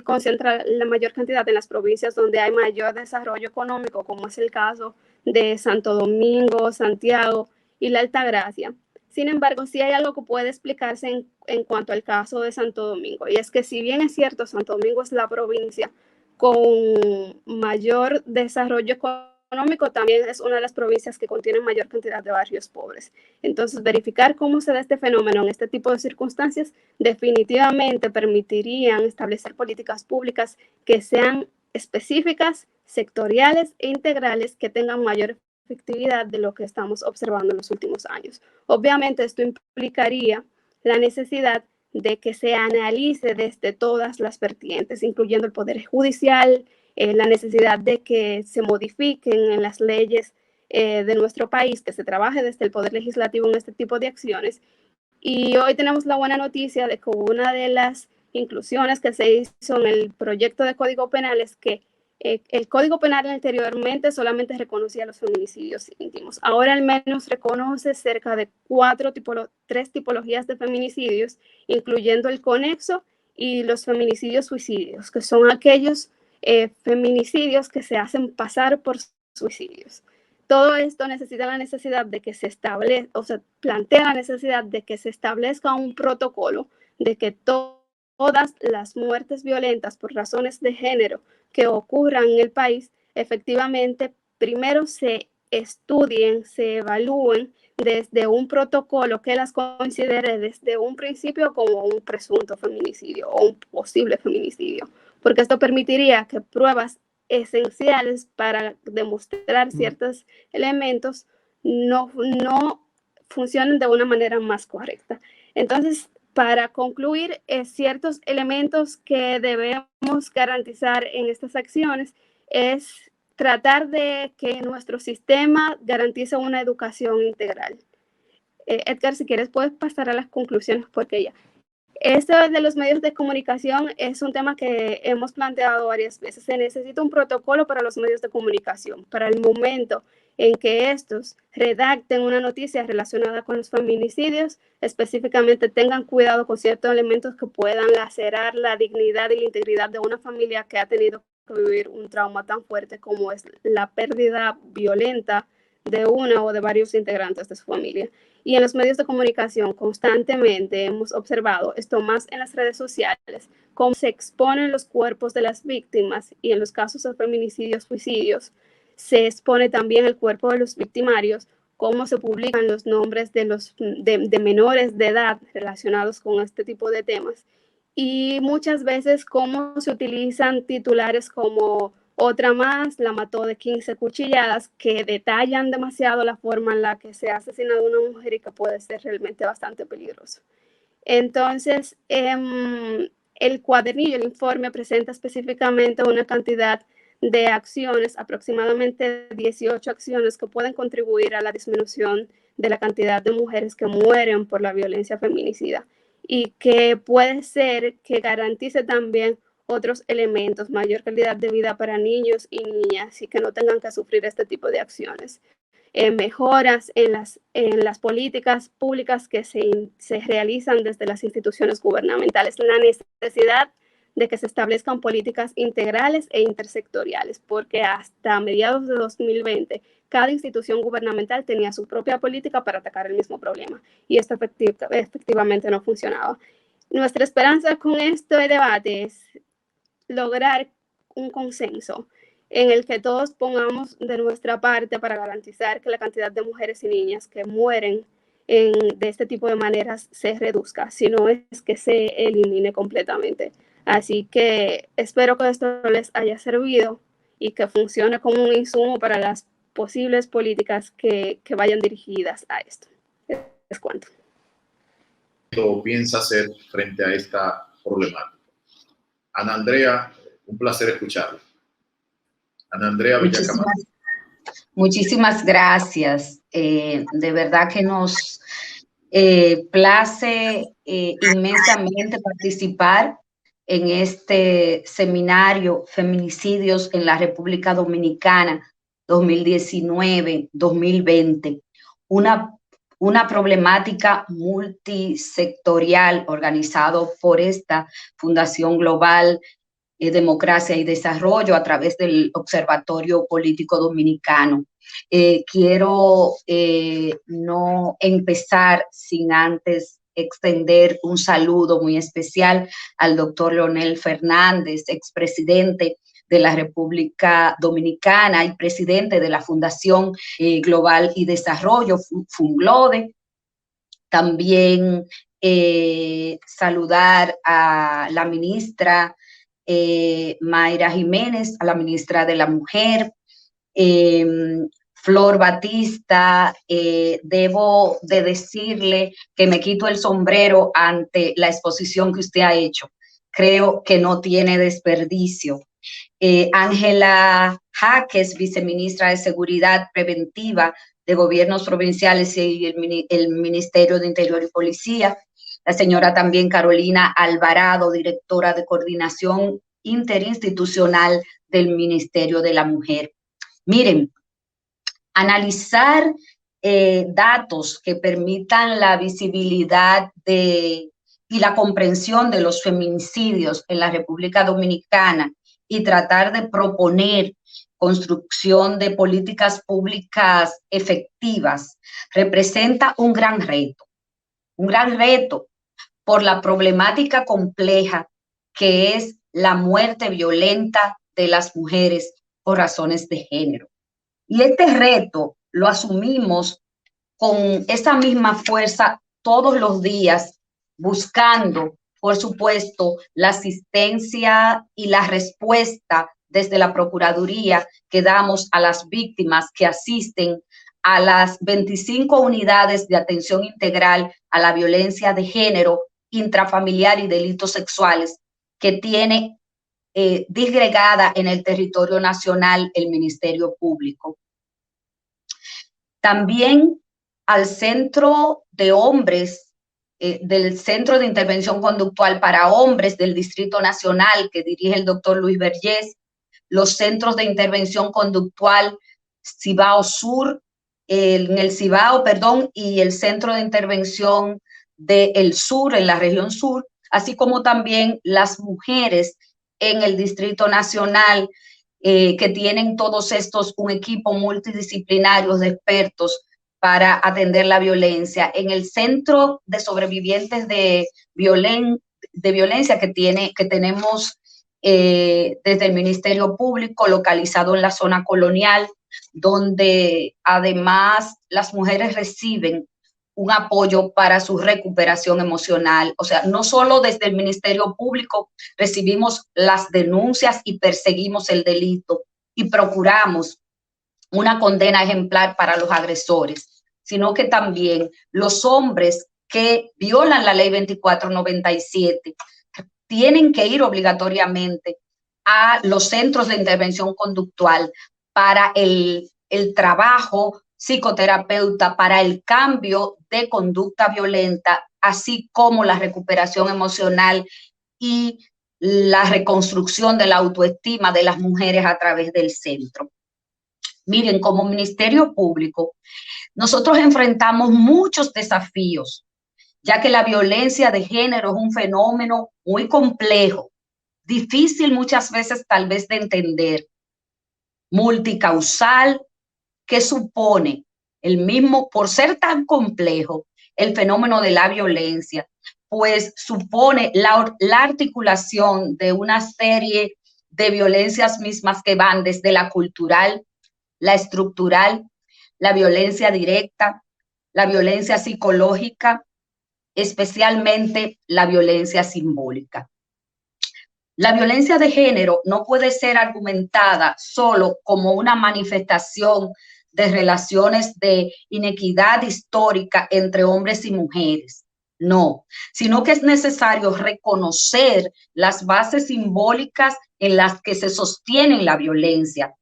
concentra la mayor cantidad en las provincias donde hay mayor desarrollo económico, como es el caso de Santo Domingo, Santiago y la Altagracia. Sin embargo, sí hay algo que puede explicarse en cuanto al caso de Santo Domingo, y es que si bien es cierto, Santo Domingo es la provincia con mayor desarrollo económico, también es una de las provincias que contiene mayor cantidad de barrios pobres. Entonces, verificar cómo se da este fenómeno en este tipo de circunstancias definitivamente permitirían establecer políticas públicas que sean específicas, sectoriales e integrales, que tengan mayor efectividad de lo que estamos observando en los últimos años. Obviamente, esto implicaría la necesidad de que se analice desde todas las vertientes, incluyendo el Poder Judicial, la necesidad de que se modifiquen en las leyes de nuestro país, que se trabaje desde el Poder Legislativo en este tipo de acciones. Y hoy tenemos la buena noticia de que una de las inclusiones que se hizo en el proyecto de Código Penal es que el Código Penal anteriormente solamente reconocía los feminicidios íntimos. Ahora al menos reconoce cerca de tres tipologías de feminicidios, incluyendo el conexo y los feminicidios suicidios, que son aquellos feminicidios que se hacen pasar por suicidios. Todo esto necesita la necesidad de que se establezca, o sea, plantea la necesidad de que se establezca un protocolo de que todas las muertes violentas por razones de género que ocurran en el país, efectivamente, primero se estudien, se evalúen desde un protocolo que las considere desde un principio como un presunto feminicidio o un posible feminicidio, porque esto permitiría que pruebas esenciales para demostrar ciertos elementos no funcionen de una manera más correcta. Entonces, para concluir, ciertos elementos que debemos garantizar en estas acciones es tratar de que nuestro sistema garantice una educación integral. Edgar, si quieres, puedes pasar a las conclusiones, porque ya esto de los medios de comunicación es un tema que hemos planteado varias veces. Se necesita un protocolo para los medios de comunicación. Para el momento en que estos redacten una noticia relacionada con los feminicidios, específicamente tengan cuidado con ciertos elementos que puedan lacerar la dignidad y la integridad de una familia que ha tenido que vivir un trauma tan fuerte como es la pérdida violenta de una o de varios integrantes de su familia. Y en los medios de comunicación constantemente hemos observado esto, más en las redes sociales, cómo se exponen los cuerpos de las víctimas, y en los casos de feminicidios, suicidios, se expone también el cuerpo de los victimarios, cómo se publican los nombres de menores de edad relacionados con este tipo de temas, y muchas veces cómo se utilizan titulares como otra más, la mató de 15 cuchilladas, que detallan demasiado la forma en la que se ha asesinado una mujer y que puede ser realmente bastante peligroso. Entonces, el cuadernillo, el informe, presenta específicamente una cantidad de acciones, aproximadamente 18 acciones, que pueden contribuir a la disminución de la cantidad de mujeres que mueren por la violencia feminicida, y que puede ser que garantice también otros elementos, mayor calidad de vida para niños y niñas, y que no tengan que sufrir este tipo de acciones. Mejoras en las políticas públicas que se realizan desde las instituciones gubernamentales, la necesidad de que se establezcan políticas integrales e intersectoriales, porque hasta mediados de 2020 cada institución gubernamental tenía su propia política para atacar el mismo problema, y esto efectivamente no funcionaba. Nuestra esperanza con este debate es lograr un consenso en el que todos pongamos de nuestra parte para garantizar que la cantidad de mujeres y niñas que mueren de este tipo de maneras se reduzca, sino es que se elimine completamente. Así que espero que esto les haya servido y que funcione como un insumo para las posibles políticas que vayan dirigidas a esto. Es cuanto. Piensa hacer frente a esta problemática? Ana Andrea, un placer escucharla. Ana Andrea Villacamar. Muchísimas gracias. De verdad que nos place inmensamente participar en este seminario Feminicidios en la República Dominicana 2019-2020. Una problemática multisectorial organizado por esta Fundación Global Democracia y Desarrollo a través del Observatorio Político Dominicano. Quiero no empezar sin antes extender un saludo muy especial al doctor Leonel Fernández, expresidente de la República Dominicana y presidente de la Fundación Global y Desarrollo, FUNGLODE. También saludar a la ministra Mayra Jiménez, a la ministra de la Mujer, Flor Batista. Debo de decirle que me quito el sombrero ante la exposición que usted ha hecho. Creo que no tiene desperdicio. Ángela Jaques, viceministra de Seguridad Preventiva de Gobiernos Provinciales y el Ministerio de Interior y Policía. La señora también Carolina Alvarado, directora de Coordinación Interinstitucional del Ministerio de la Mujer. Miren, analizar datos que permitan la visibilidad y la comprensión de los feminicidios en la República Dominicana y tratar de proponer construcción de políticas públicas efectivas representa un gran reto por la problemática compleja que es la muerte violenta de las mujeres por razones de género. Y este reto lo asumimos con esa misma fuerza todos los días, buscando, por supuesto, la asistencia y la respuesta desde la Procuraduría que damos a las víctimas que asisten a las 25 unidades de atención integral a la violencia de género, intrafamiliar y delitos sexuales que tiene disgregada en el territorio nacional el Ministerio Público. También al Centro de Hombres, del Centro de Intervención Conductual para Hombres del Distrito Nacional que dirige el doctor Luis Vergés, los Centros de Intervención Conductual Cibao Sur, en el Cibao, perdón, y el Centro de Intervención del Sur, en la región sur, así como también las mujeres en el Distrito Nacional, que tienen todos estos un equipo multidisciplinario de expertos para atender la violencia. En el Centro de Sobrevivientes de Violencia que tenemos desde el Ministerio Público, localizado en la zona colonial, donde además las mujeres reciben un apoyo para su recuperación emocional. O sea, no solo desde el Ministerio Público recibimos las denuncias y perseguimos el delito y procuramos una condena ejemplar para los agresores, sino que también los hombres que violan la ley 2497 tienen que ir obligatoriamente a los centros de intervención conductual para el trabajo psicoterapeuta, para el cambio de conducta violenta, así como la recuperación emocional y la reconstrucción de la autoestima de las mujeres a través del centro. Miren, como Ministerio Público, nosotros enfrentamos muchos desafíos, ya que la violencia de género es un fenómeno muy complejo, difícil muchas veces tal vez de entender, multicausal, que supone el mismo, por ser tan complejo, el fenómeno de la violencia, pues supone la articulación de una serie de violencias mismas que van desde la cultural, la estructural, la violencia directa, la violencia psicológica, especialmente la violencia simbólica. La violencia de género no puede ser argumentada solo como una manifestación de relaciones de inequidad histórica entre hombres y mujeres. No, sino que es necesario reconocer las bases simbólicas en las que se sostiene la violencia,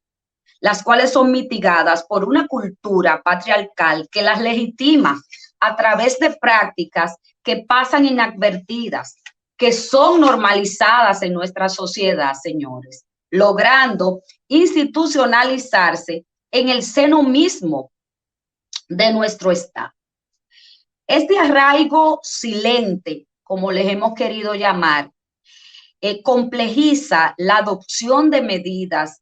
las cuales son mitigadas por una cultura patriarcal que las legitima a través de prácticas que pasan inadvertidas, que son normalizadas en nuestra sociedad, señores, logrando institucionalizarse en el seno mismo de nuestro Estado. Este arraigo silente, como les hemos querido llamar, complejiza la adopción de medidas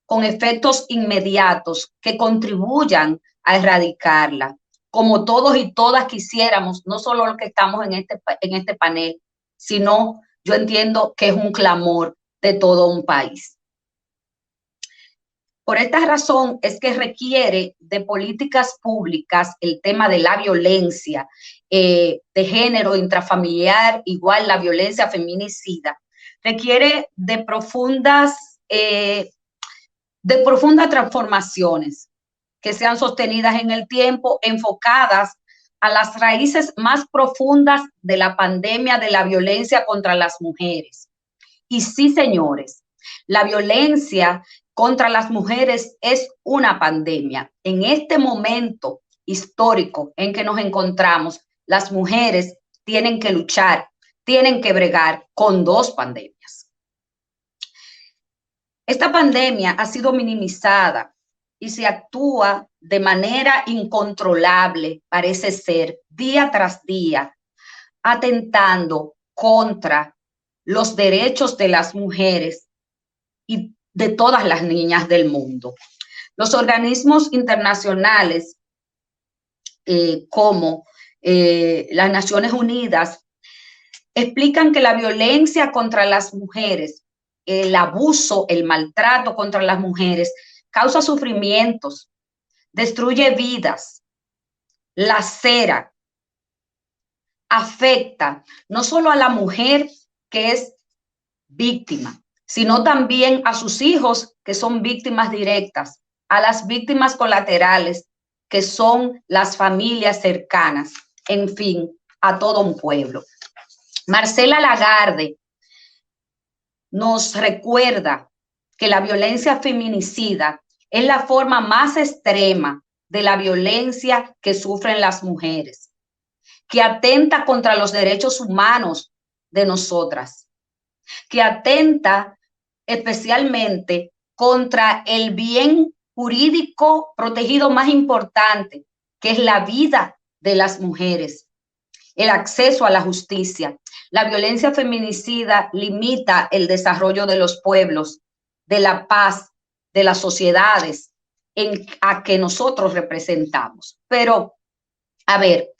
con efectos inmediatos que contribuyan a erradicarla, como todos y todas quisiéramos, no solo los que estamos en este panel, sino yo entiendo que es un clamor de todo un país. Por esta razón es que requiere de políticas públicas el tema de la violencia de género intrafamiliar, igual la violencia feminicida, requiere de profundas transformaciones que sean sostenidas en el tiempo, enfocadas a las raíces más profundas de la pandemia de la violencia contra las mujeres. Y sí, señores, la violencia contra las mujeres es una pandemia. En este momento histórico en que nos encontramos, las mujeres tienen que luchar, tienen que bregar con dos pandemias. Esta pandemia ha sido minimizada y se actúa de manera incontrolable, parece ser, día tras día, atentando contra los derechos de las mujeres y de todas las niñas del mundo. Los organismos internacionales como las Naciones Unidas explican que la violencia contra las mujeres, el abuso, el maltrato contra las mujeres causa sufrimientos, destruye vidas, lacera, afecta no solo a la mujer que es víctima, sino también a sus hijos que son víctimas directas, a las víctimas colaterales que son las familias cercanas, en fin, a todo un pueblo. Marcela Lagarde nos recuerda que la violencia feminicida es la forma más extrema de la violencia que sufren las mujeres, que atenta contra los derechos humanos de nosotras, que atenta especialmente contra el bien jurídico protegido más importante, que es la vida de las mujeres, el acceso a la justicia. La violencia feminicida limita el desarrollo de los pueblos, de la paz, de las sociedades a que nosotros representamos. Pero, a ver,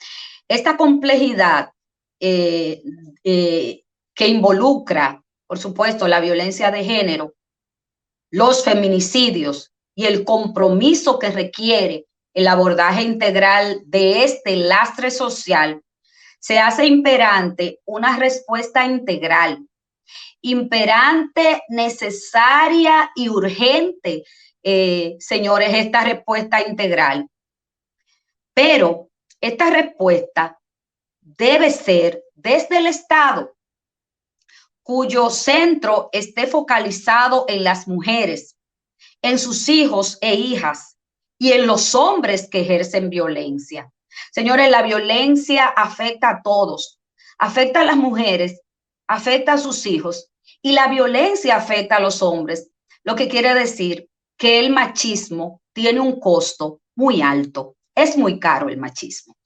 esta complejidad que involucra, por supuesto, la violencia de género, los feminicidios y el compromiso que requiere el abordaje integral de este lastre social, se hace imperante una respuesta integral, imperante, necesaria y urgente, señores, esta respuesta integral. Pero esta respuesta debe ser desde el Estado, cuyo centro esté focalizado en las mujeres, en sus hijos e hijas y en los hombres que ejercen violencia. Señores, la violencia afecta a todos, afecta a las mujeres, afecta a sus hijos y la violencia afecta a los hombres, lo que quiere decir que el machismo tiene un costo muy alto, es muy caro el machismo.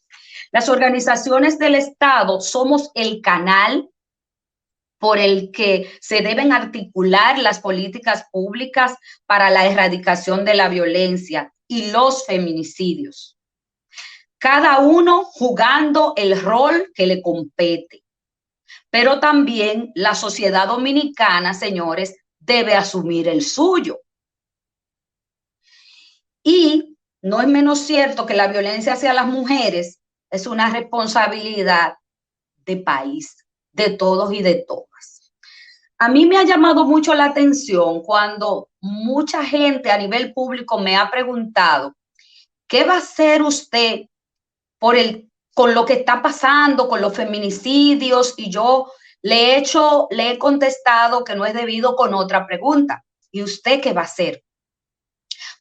Las organizaciones del Estado somos el canal por el que se deben articular las políticas públicas para la erradicación de la violencia y los feminicidios. Cada uno jugando el rol que le compete. Pero también la sociedad dominicana, señores, debe asumir el suyo. Y no es menos cierto que la violencia hacia las mujeres es una responsabilidad de país, de todos y de todas. A mí me ha llamado mucho la atención cuando mucha gente a nivel público me ha preguntado, ¿qué va a hacer usted con lo que está pasando, con los feminicidios? Y yo le he contestado que no es debido con otra pregunta. ¿Y usted qué va a hacer?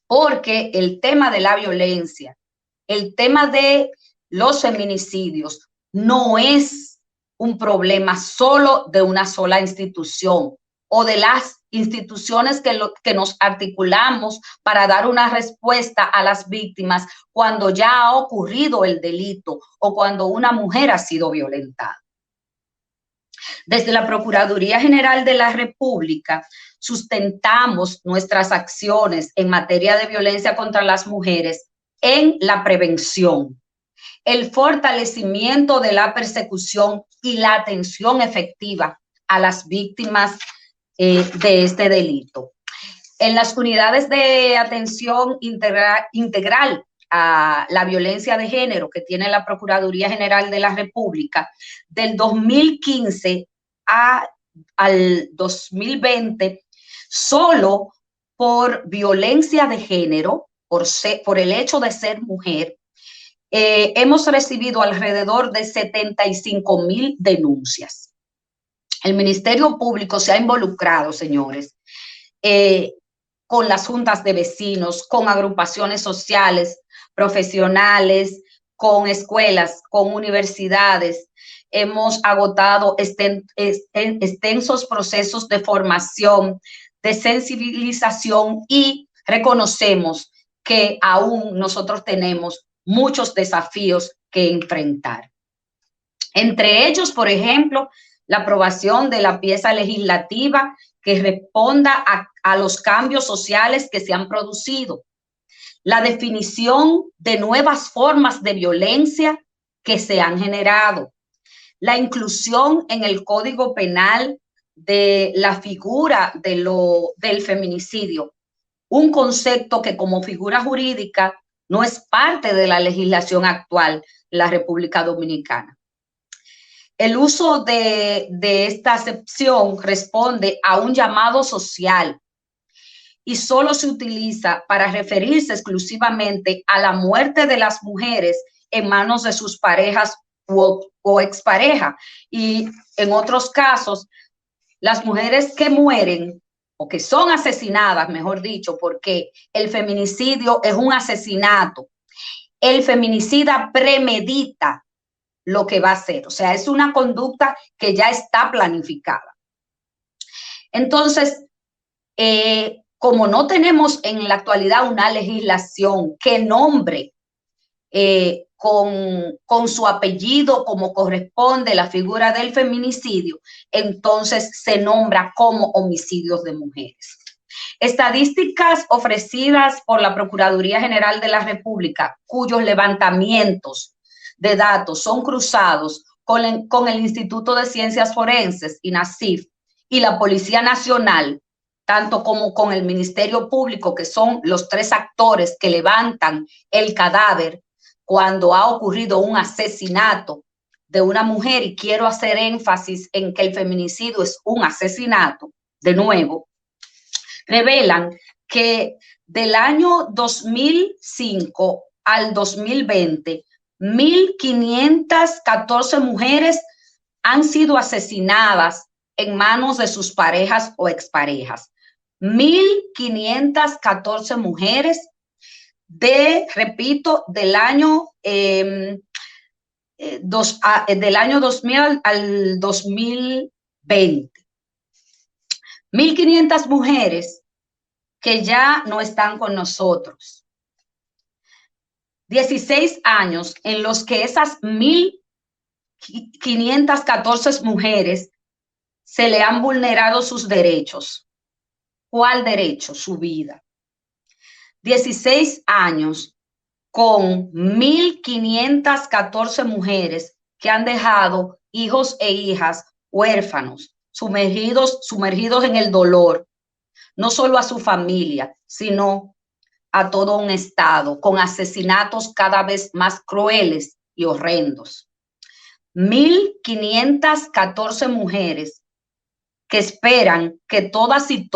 Porque el tema de la violencia, el tema de los feminicidios no es un problema solo de una sola institución o de las instituciones que nos articulamos para dar una respuesta a las víctimas cuando ya ha ocurrido el delito o cuando una mujer ha sido violentada. Desde la Procuraduría General de la República sustentamos nuestras acciones en materia de violencia contra las mujeres en la prevención, el fortalecimiento de la persecución y la atención efectiva a las víctimas de este delito. En las unidades de atención integral a la violencia de género que tiene la Procuraduría General de la República, del 2015 al 2020, solo por violencia de género, por el hecho de ser mujer, hemos recibido alrededor de 75,000 denuncias. El Ministerio Público se ha involucrado, señores, con las juntas de vecinos, con agrupaciones sociales, profesionales, con escuelas, con universidades. Hemos agotado extensos procesos de formación, de sensibilización, y reconocemos que aún nosotros tenemos muchos desafíos que enfrentar. Entre ellos, por ejemplo, la aprobación de la pieza legislativa que responda a los cambios sociales que se han producido, la definición de nuevas formas de violencia que se han generado, la inclusión en el Código Penal de la figura del feminicidio, un concepto que como figura jurídica no es parte de la legislación actual de la República Dominicana. El uso de esta acepción responde a un llamado social y solo se utiliza para referirse exclusivamente a la muerte de las mujeres en manos de sus parejas o expareja. Y en otros casos, las mujeres que mueren o que son asesinadas, mejor dicho, porque el feminicidio es un asesinato. El feminicida premedita lo que va a hacer, o sea, es una conducta que ya está planificada. Entonces, como no tenemos en la actualidad una legislación que nombre con su apellido como corresponde la figura del feminicidio, entonces se nombra como homicidios de mujeres. Estadísticas ofrecidas por la Procuraduría General de la República, cuyos levantamientos de datos son cruzados con el Instituto de Ciencias Forenses, INACIF, y la Policía Nacional, tanto como con el Ministerio Público, que son los tres actores que levantan el cadáver cuando ha ocurrido un asesinato de una mujer, y quiero hacer énfasis en que el feminicidio es un asesinato, de nuevo, revelan que del año 2005 al 2020, 1,514 mujeres han sido asesinadas en manos de sus parejas o exparejas. 1,514 mujeres repito, del año 2000 al 2020. 1,500 mujeres que ya no están con nosotros. 16 años en los que esas 1,514 mujeres se le han vulnerado sus derechos. ¿Cuál derecho? Su vida. 16 años con 1,514 mujeres que han dejado hijos e hijas huérfanos, sumergidos en el dolor, no solo a su familia, sino a todo un estado con asesinatos cada vez más crueles y horrendos. 1.514 mujeres que esperan que todos y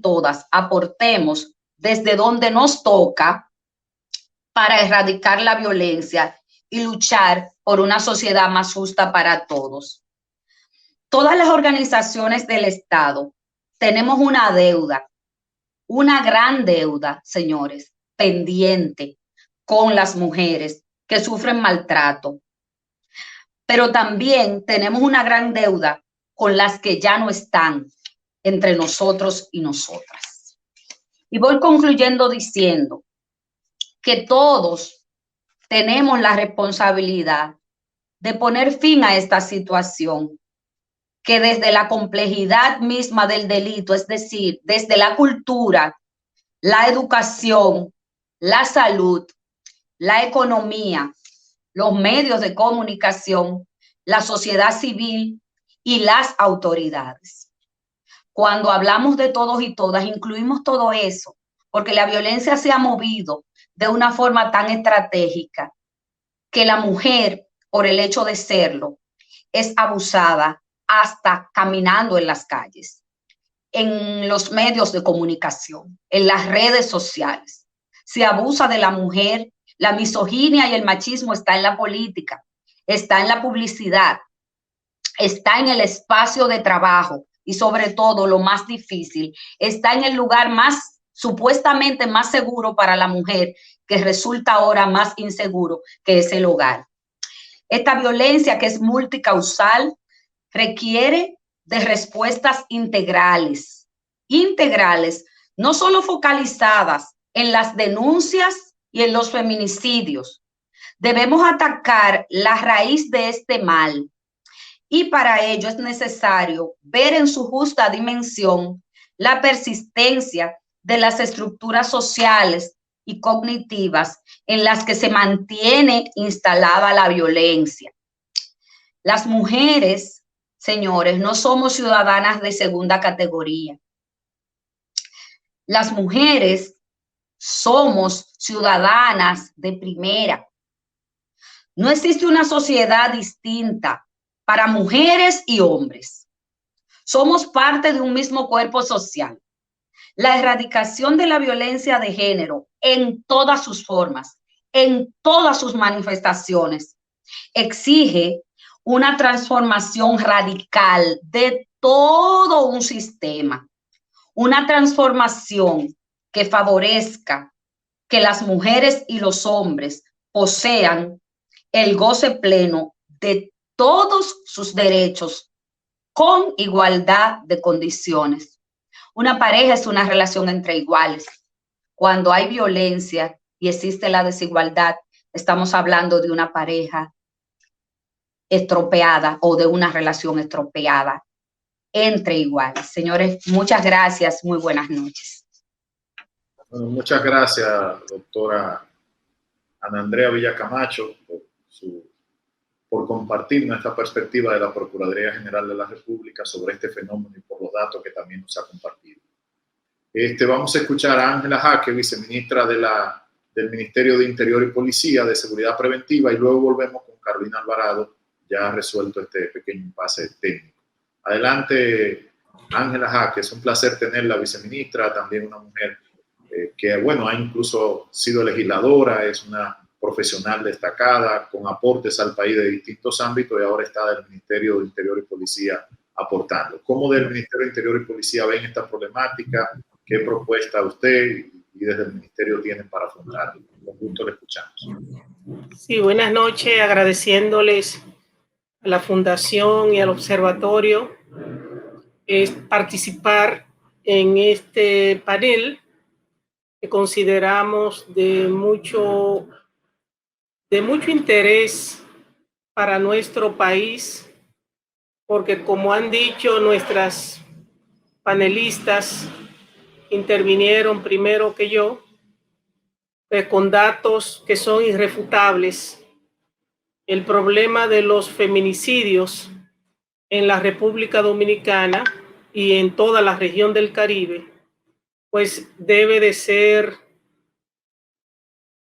todas aportemos desde donde nos toca para erradicar la violencia y luchar por una sociedad más justa para todos. Todas las organizaciones del Estado tenemos una deuda, una gran deuda, señores, pendiente con las mujeres que sufren maltrato. Pero también tenemos una gran deuda con las que ya no están entre nosotros y nosotras. Y voy concluyendo diciendo que todos tenemos la responsabilidad de poner fin a esta situación, que desde la complejidad misma del delito, es decir, desde la cultura, la educación, la salud, la economía, los medios de comunicación, la sociedad civil y las autoridades. Cuando hablamos de todos y todas, incluimos todo eso, porque la violencia se ha movido de una forma tan estratégica que la mujer, por el hecho de serlo, es abusada hasta caminando en las calles, en los medios de comunicación, en las redes sociales. Se abusa de la mujer. La misoginia y el machismo está en la política, está en la publicidad, está en el espacio de trabajo y sobre todo lo más difícil, está en el lugar más supuestamente más seguro para la mujer, que resulta ahora más inseguro, que es el hogar. Esta violencia, que es multicausal, requiere de respuestas integrales, no solo focalizadas en las denuncias y en los feminicidios. Debemos atacar la raíz de este mal y para ello es necesario ver en su justa dimensión la persistencia de las estructuras sociales y cognitivas en las que se mantiene instalada la violencia. Las mujeres, señores, no somos ciudadanas de segunda categoría. Las mujeres somos ciudadanas de primera. No existe una sociedad distinta para mujeres y hombres. Somos parte de un mismo cuerpo social. La erradicación de la violencia de género en todas sus formas, en todas sus manifestaciones, exige una transformación radical de todo un sistema, una transformación que favorezca que las mujeres y los hombres posean el goce pleno de todos sus derechos con igualdad de condiciones. Una pareja es una relación entre iguales. Cuando hay violencia y existe la desigualdad, estamos hablando de una pareja estropeada o de una relación estropeada entre iguales. Señores, muchas gracias. Muy buenas noches. Bueno, muchas gracias, doctora Ana Andrea Villacamacho, por compartir nuestra perspectiva de la Procuraduría General de la República sobre este fenómeno y por los datos que también nos ha compartido. Vamos a escuchar a Ángela Jaque, viceministra del Ministerio de Interior y Policía de Seguridad Preventiva, y luego volvemos con Carolina Alvarado, ya resuelto este pequeño impasse técnico. Adelante, Ángela Jaque, es un placer tenerla, viceministra, también una mujer que, bueno, ha incluso sido legisladora, es una profesional destacada, con aportes al país de distintos ámbitos y ahora está del Ministerio de Interior y Policía aportando. ¿Cómo del Ministerio de Interior y Policía ven esta problemática? ¿Qué propuesta usted y desde el Ministerio tienen para afrontarlo? Con gusto le escuchamos. Sí, buenas noches, agradeciéndoles a la Fundación y al Observatorio participar en este panel que consideramos de mucho interés para nuestro país, porque como han dicho nuestras panelistas, intervinieron primero que yo, con datos que son irrefutables. El problema de los feminicidios en la República Dominicana y en toda la región del Caribe pues debe de ser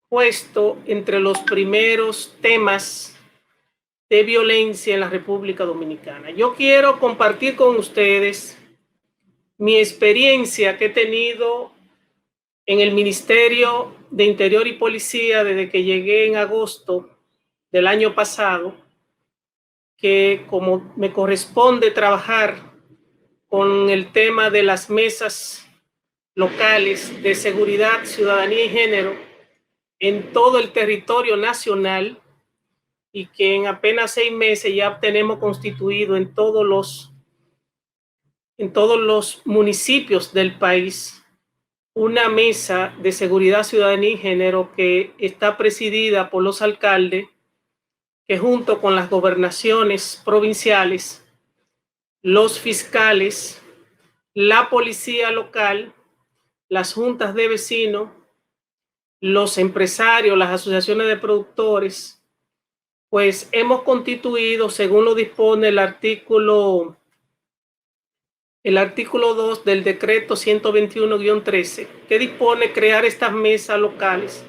puesto entre los primeros temas de violencia en la República Dominicana. Yo quiero compartir con ustedes mi experiencia que he tenido en el Ministerio de Interior y Policía desde que llegué en agosto del año pasado, que como me corresponde trabajar con el tema de las mesas locales de seguridad, ciudadanía y género en todo el territorio nacional, y que en apenas 6 meses ya tenemos constituido en todos los municipios del país una mesa de seguridad, ciudadanía y género que está presidida por los alcaldes, que junto con las gobernaciones provinciales, los fiscales, la policía local, las juntas de vecinos, los empresarios, las asociaciones de productores, pues hemos constituido, según lo dispone el artículo 2 del decreto 121-13, que dispone crear estas mesas locales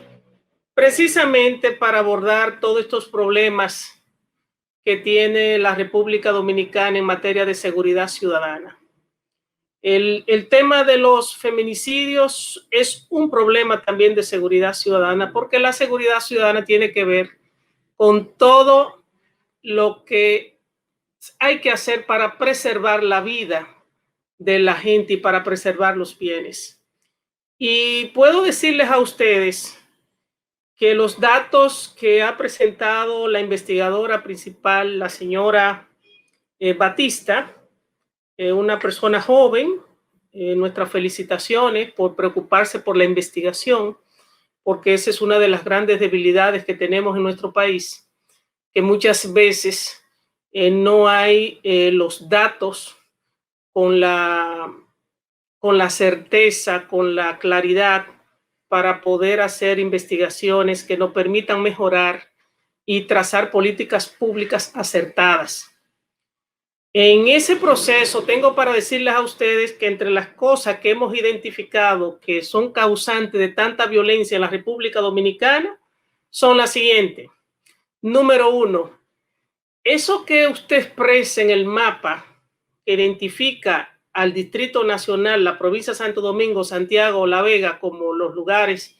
precisamente para abordar todos estos problemas que tiene la República Dominicana en materia de seguridad ciudadana. El tema de los feminicidios es un problema también de seguridad ciudadana, porque la seguridad ciudadana tiene que ver con todo lo que hay que hacer para preservar la vida de la gente y para preservar los bienes. Y puedo decirles a ustedes que los datos que ha presentado la investigadora principal, la señora Batista, una persona joven, nuestras felicitaciones por preocuparse por la investigación, porque esa es una de las grandes debilidades que tenemos en nuestro país, que muchas veces no hay los datos con la certeza, con la claridad para poder hacer investigaciones que nos permitan mejorar y trazar políticas públicas acertadas. En ese proceso tengo para decirles a ustedes que entre las cosas que hemos identificado que son causantes de tanta violencia en la República Dominicana son las siguientes. Número 1, eso que usted expresa en el mapa que identifica al Distrito Nacional, la provincia de Santo Domingo, Santiago, La Vega como los lugares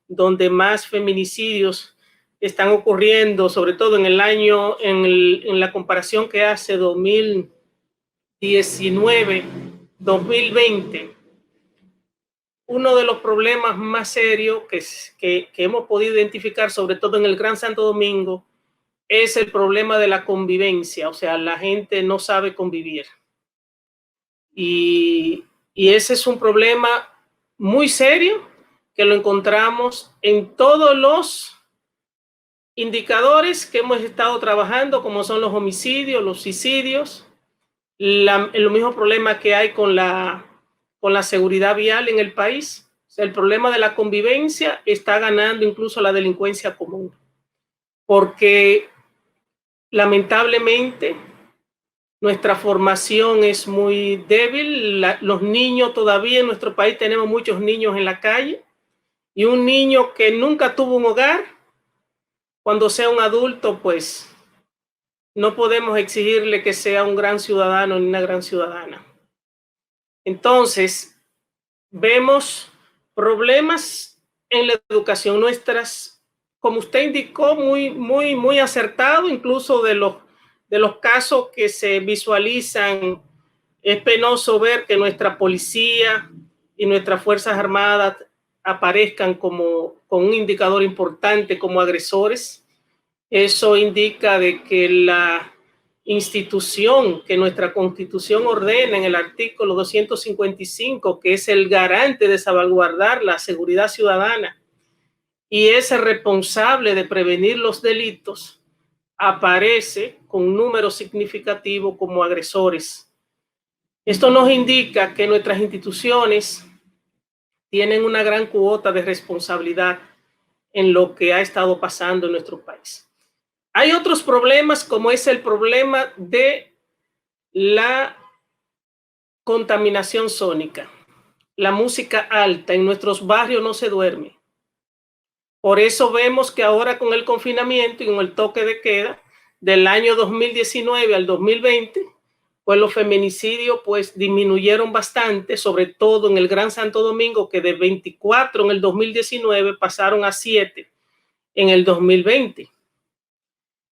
donde más feminicidios están ocurriendo, sobre todo en el año, en la comparación que hace 2019-2020. Uno de los problemas más serios que hemos podido identificar, sobre todo en el Gran Santo Domingo, es el problema de la convivencia. O sea, la gente no sabe convivir. Y ese es un problema muy serio que lo encontramos en todos los indicadores que hemos estado trabajando, como son los homicidios, los suicidios, el mismo problema que hay con la seguridad vial en el país. O sea, el problema de la convivencia está ganando incluso la delincuencia común, porque lamentablemente nuestra formación es muy débil. Los niños, todavía en nuestro país tenemos muchos niños en la calle, y un niño que nunca tuvo un hogar, cuando sea un adulto, pues no podemos exigirle que sea un gran ciudadano ni una gran ciudadana. Entonces, vemos problemas en la educación nuestras, como usted indicó, muy acertado, incluso de los casos que se visualizan. Es penoso ver que nuestra policía y nuestras Fuerzas Armadas aparezcan con un indicador importante como agresores. Eso indica de que la institución que nuestra Constitución ordena en el artículo 255, que es el garante de salvaguardar la seguridad ciudadana y es el responsable de prevenir los delitos, aparece con un número significativo como agresores. Esto nos indica que nuestras instituciones tienen una gran cuota de responsabilidad en lo que ha estado pasando en nuestro país. Hay otros problemas, como es el problema de la contaminación sónica. la música alta. En nuestros barrios no se duerme. Por eso vemos que ahora con el confinamiento y con el toque de queda del año 2019 al 2020, pues los feminicidios pues disminuyeron bastante, sobre todo en el Gran Santo Domingo, que de 24 en el 2019 pasaron a 7 en el 2020.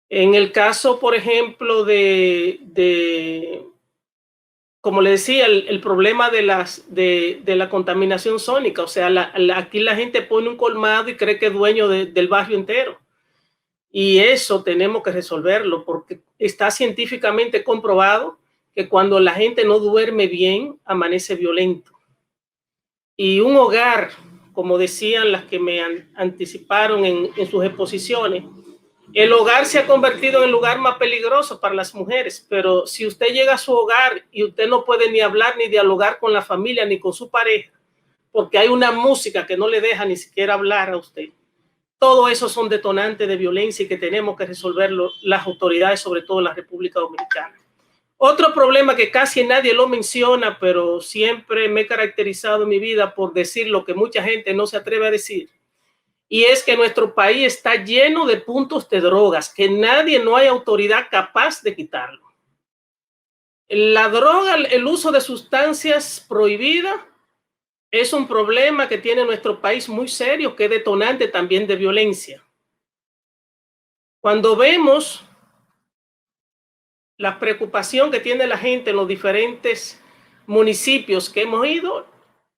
En el caso, por ejemplo, como le decía, el problema de la contaminación sónica, o sea, aquí la gente pone un colmado y cree que es dueño del barrio entero. Y eso tenemos que resolverlo, porque está científicamente comprobado que cuando la gente no duerme bien, amanece violento. Y un hogar, como decían las que me anticiparon en sus exposiciones, el hogar se ha convertido en el lugar más peligroso para las mujeres, pero si usted llega a su hogar y usted no puede ni hablar ni dialogar con la familia ni con su pareja, porque hay una música que no le deja ni siquiera hablar a usted, todo eso son detonantes de violencia y que tenemos que resolverlo las autoridades, sobre todo en la República Dominicana. Otro problema que casi nadie lo menciona, pero siempre me he caracterizado en mi vida por decir lo que mucha gente no se atreve a decir, y es que nuestro país está lleno de puntos de drogas, que no hay autoridad capaz de quitarlo. La droga, el uso de sustancias prohibidas, es un problema que tiene nuestro país muy serio, que es detonante también de violencia. Cuando vemos la preocupación que tiene la gente en los diferentes municipios que hemos ido,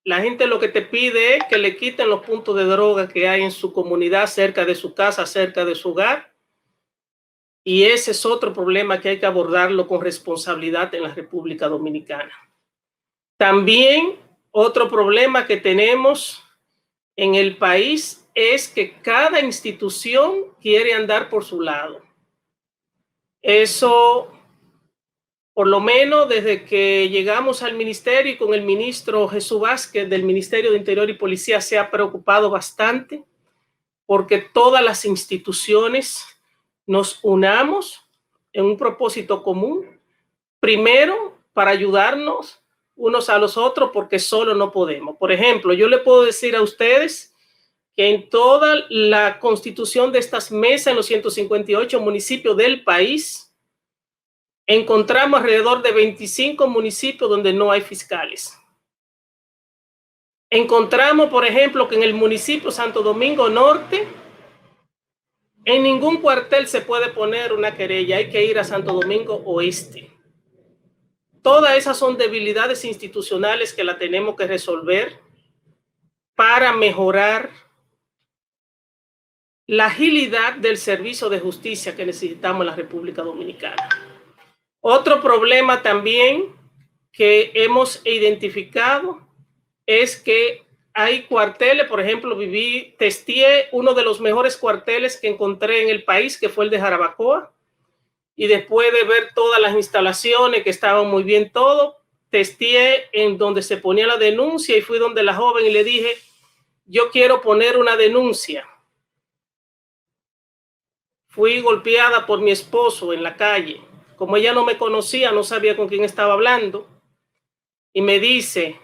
la gente lo que te pide es que le quiten los puntos de droga que hay en su comunidad, cerca de su casa, cerca de su hogar. Y ese es otro problema que hay que abordarlo con responsabilidad en la República Dominicana. También otro problema que tenemos en el país es que cada institución quiere andar por su lado. Eso, por lo menos desde que llegamos al ministerio y con el ministro Jesús Vázquez del Ministerio de Interior y Policía se ha preocupado bastante porque todas las instituciones nos unamos en un propósito común. Primero, para ayudarnos unos a los otros, porque solo no podemos. Por ejemplo, yo le puedo decir a ustedes que en toda la constitución de estas mesas en los 158 municipios del país, encontramos alrededor de 25 municipios donde no hay fiscales. Encontramos, por ejemplo, que en el municipio Santo Domingo Norte, en ningún cuartel se puede poner una querella, hay que ir a Santo Domingo Oeste. Todas esas son debilidades institucionales que la tenemos que resolver para mejorar la agilidad del servicio de justicia que necesitamos en la República Dominicana. Otro problema también que hemos identificado es que hay cuarteles, por ejemplo, testeé uno de los mejores cuarteles que encontré en el país, que fue el de Jarabacoa, y después de ver todas las instalaciones que estaban muy bien todo, testeé en donde se ponía la denuncia y fui donde la joven y le dije, yo quiero poner una denuncia. Fui golpeada por mi esposo en la calle. Como ella no me conocía, no sabía con quién estaba hablando, y me dice,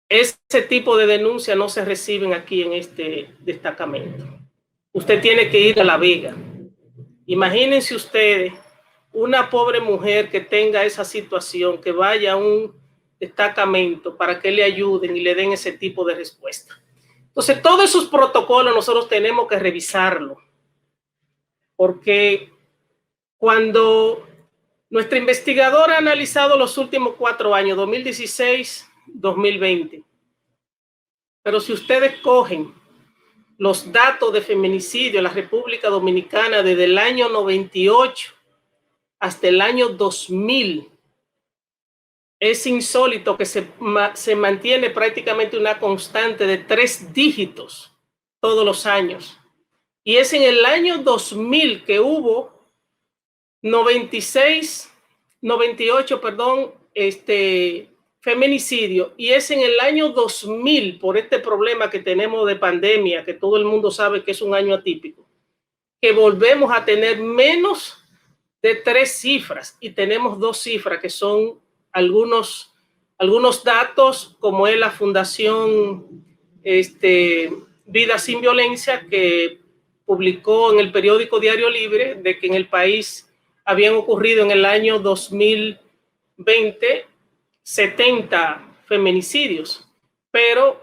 ese tipo de denuncias no se reciben aquí en este destacamento. Usted tiene que ir a La Vega. Imagínense ustedes una pobre mujer que tenga esa situación, que vaya a un destacamento para que le ayuden y le den ese tipo de respuesta. Entonces, todos esos protocolos nosotros tenemos que revisarlo, porque cuando nuestra investigadora ha analizado los últimos 4 años, 2016, 2020, pero si ustedes cogen los datos de feminicidio en la República Dominicana desde el año 98 hasta el año 2000, es insólito que se mantiene prácticamente una constante de 3 dígitos todos los años. Y es en el año 2000 que hubo 98 feminicidio, y es en el año 2000, por este problema que tenemos de pandemia, que todo el mundo sabe que es un año atípico, que volvemos a tener menos de 3 cifras, y tenemos 2 cifras que son algunos algunos datos, como es la Fundación Vida Sin Violencia, que publicó en el periódico Diario Libre de que en el país habían ocurrido en el año 2020 70 feminicidios, pero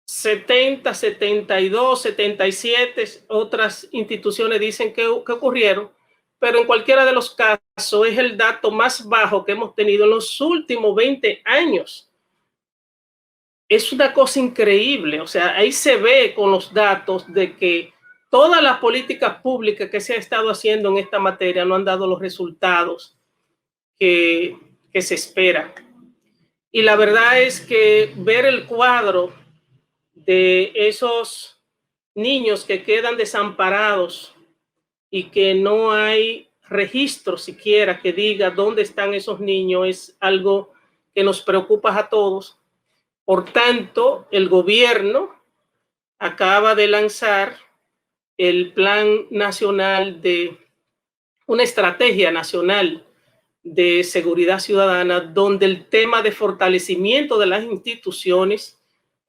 70, 72, 77 otras instituciones dicen que ocurrieron, pero en cualquiera de los casos es el dato más bajo que hemos tenido en los últimos 20 años. Es una cosa increíble, o sea, ahí se ve con los datos de que todas las políticas públicas que se ha estado haciendo en esta materia no han dado los resultados que se espera. Y la verdad es que ver el cuadro de esos niños que quedan desamparados y que no hay registro siquiera que diga dónde están esos niños es algo que nos preocupa a todos. Por tanto, el gobierno acaba de lanzar el Plan Nacional de una estrategia nacional de seguridad ciudadana, donde el tema de fortalecimiento de las instituciones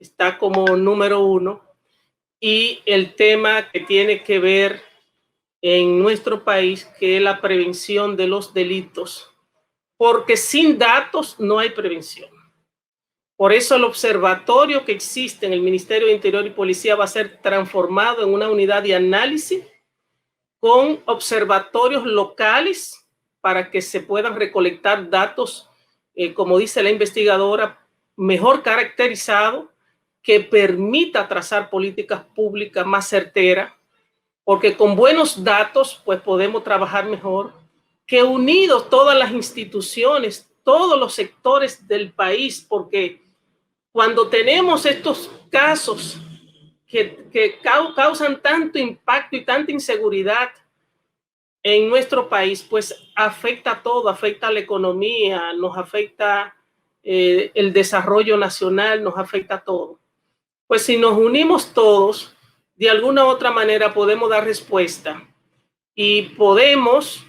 está como número 1 y el tema que tiene que ver en nuestro país, que es la prevención de los delitos, porque sin datos no hay prevención. Por eso el observatorio que existe en el Ministerio de Interior y Policía va a ser transformado en una unidad de análisis con observatorios locales para que se puedan recolectar datos, como dice la investigadora, mejor caracterizados, que permita trazar políticas públicas más certeras, porque con buenos datos pues podemos trabajar mejor, que unidos todas las instituciones, todos los sectores del país, porque cuando tenemos estos casos que causan tanto impacto y tanta inseguridad en nuestro país, pues afecta a todo, afecta a la economía, nos afecta el desarrollo nacional, nos afecta a todo. Pues si nos unimos todos, de alguna u otra manera podemos dar respuesta y podemos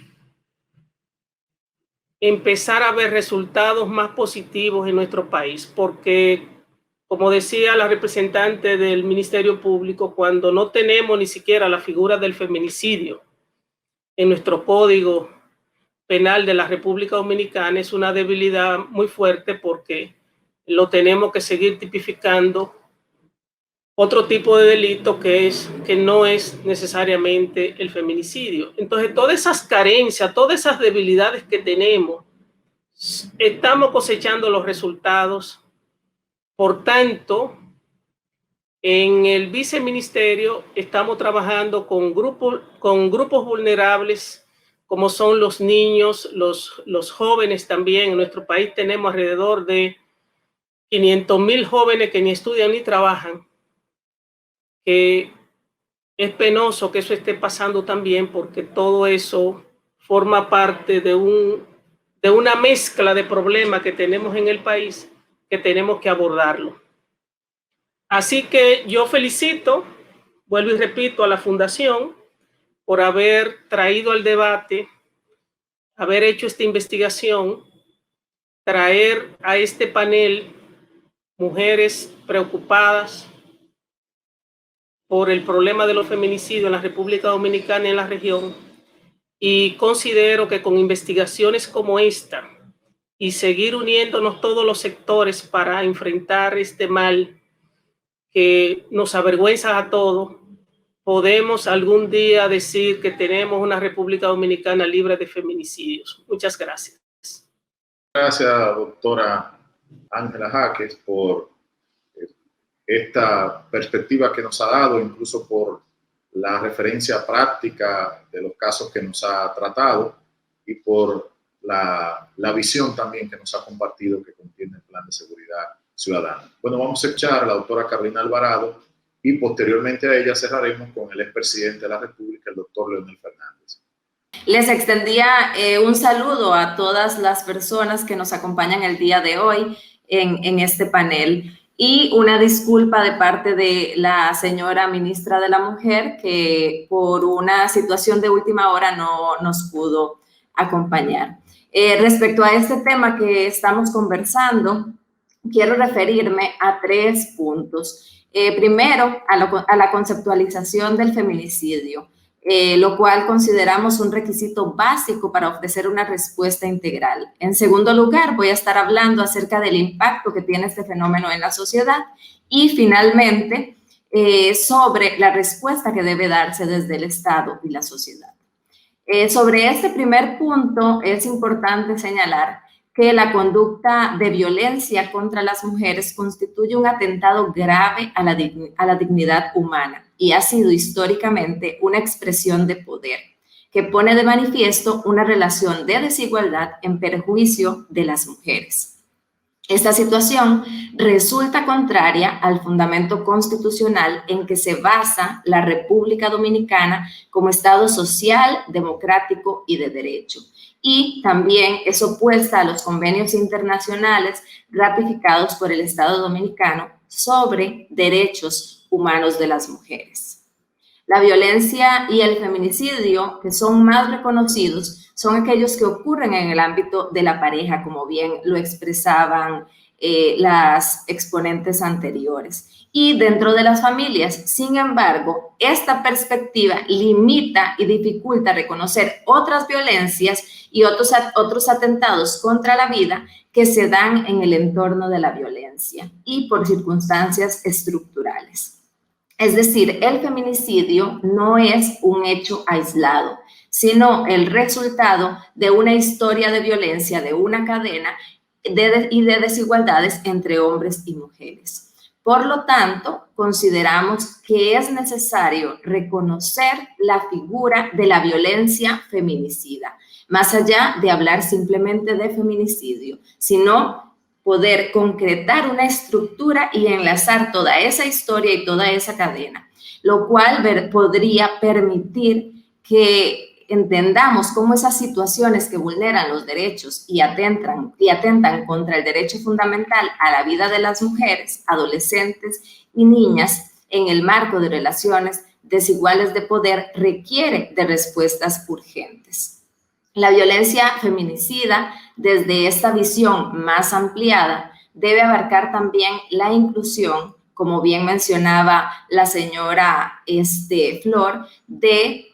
empezar a ver resultados más positivos en nuestro país, porque, como decía la representante del Ministerio Público, cuando no tenemos ni siquiera la figura del feminicidio en nuestro Código Penal de la República Dominicana, es una debilidad muy fuerte, porque lo tenemos que seguir tipificando otro tipo de delito que no es necesariamente el feminicidio. Entonces, todas esas carencias, todas esas debilidades que tenemos, estamos cosechando los resultados. Por tanto, en el viceministerio estamos trabajando con grupos vulnerables, como son los niños, los jóvenes también. En nuestro país tenemos alrededor de 500,000 jóvenes que ni estudian ni trabajan. Es penoso que eso esté pasando también, porque todo eso forma parte de una mezcla de problemas que tenemos en el país, que tenemos que abordarlo. Así que yo felicito, vuelvo y repito, a la Fundación por haber traído al debate, haber hecho esta investigación, traer a este panel mujeres preocupadas por el problema de los feminicidios en la República Dominicana y en la región, y considero que con investigaciones como esta y seguir uniéndonos todos los sectores para enfrentar este mal que nos avergüenza a todos, podemos algún día decir que tenemos una República Dominicana libre de feminicidios. Muchas gracias. Gracias, doctora Ángela Jaques, por esta perspectiva que nos ha dado, incluso por la referencia práctica de los casos que nos ha tratado y por la visión también que nos ha compartido que contiene el Plan de Seguridad Ciudadana. Bueno, vamos a escuchar a la doctora Carolina Alvarado y posteriormente a ella cerraremos con el expresidente de la República, el doctor Leonel Fernández. Les extendía un saludo a todas las personas que nos acompañan el día de hoy en este panel. Y una disculpa de parte de la señora ministra de la Mujer, que por una situación de última hora no nos pudo acompañar. Respecto a este tema que estamos conversando, quiero referirme a 3 puntos. Primero, a la conceptualización del feminicidio, lo cual consideramos un requisito básico para ofrecer una respuesta integral. En segundo lugar, voy a estar hablando acerca del impacto que tiene este fenómeno en la sociedad y finalmente sobre la respuesta que debe darse desde el Estado y la sociedad. Sobre este primer punto es importante señalar que la conducta de violencia contra las mujeres constituye un atentado grave a la dignidad humana y ha sido históricamente una expresión de poder que pone de manifiesto una relación de desigualdad en perjuicio de las mujeres. Esta situación resulta contraria al fundamento constitucional en que se basa la República Dominicana como Estado social, democrático y de derecho. Y también es opuesta a los convenios internacionales ratificados por el Estado dominicano sobre derechos humanos de las mujeres. La violencia y el feminicidio, que son más reconocidos, son aquellos que ocurren en el ámbito de la pareja, como bien lo expresaban las exponentes anteriores. Y dentro de las familias, sin embargo, esta perspectiva limita y dificulta reconocer otras violencias y otros atentados contra la vida que se dan en el entorno de la violencia y por circunstancias estructurales. Es decir, el feminicidio no es un hecho aislado, sino el resultado de una historia de violencia, de una cadena y de desigualdades entre hombres y mujeres. Por lo tanto, consideramos que es necesario reconocer la figura de la violencia feminicida, más allá de hablar simplemente de feminicidio, sino poder concretar una estructura y enlazar toda esa historia y toda esa cadena, lo cual podría permitir que entendamos cómo esas situaciones que vulneran los derechos y atentan contra el derecho fundamental a la vida de las mujeres, adolescentes y niñas en el marco de relaciones desiguales de poder requiere de respuestas urgentes. La violencia feminicida, desde esta visión más ampliada, debe abarcar también la inclusión, como bien mencionaba la señora Flor, de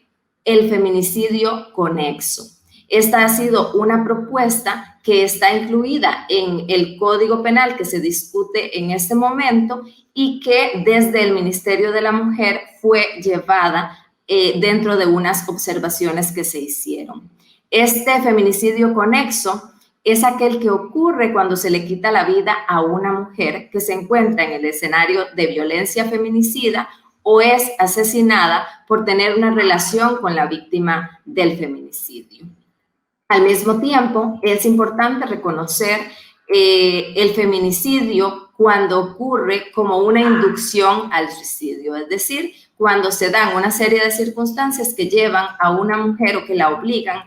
el feminicidio conexo. Esta ha sido una propuesta que está incluida en el Código Penal que se discute en este momento y que desde el Ministerio de la Mujer fue llevada dentro de unas observaciones que se hicieron. Este feminicidio conexo es aquel que ocurre cuando se le quita la vida a una mujer que se encuentra en el escenario de violencia feminicida o es asesinada por tener una relación con la víctima del feminicidio. Al mismo tiempo, es importante reconocer el feminicidio cuando ocurre como una inducción al suicidio, es decir, cuando se dan una serie de circunstancias que llevan a una mujer o que la obligan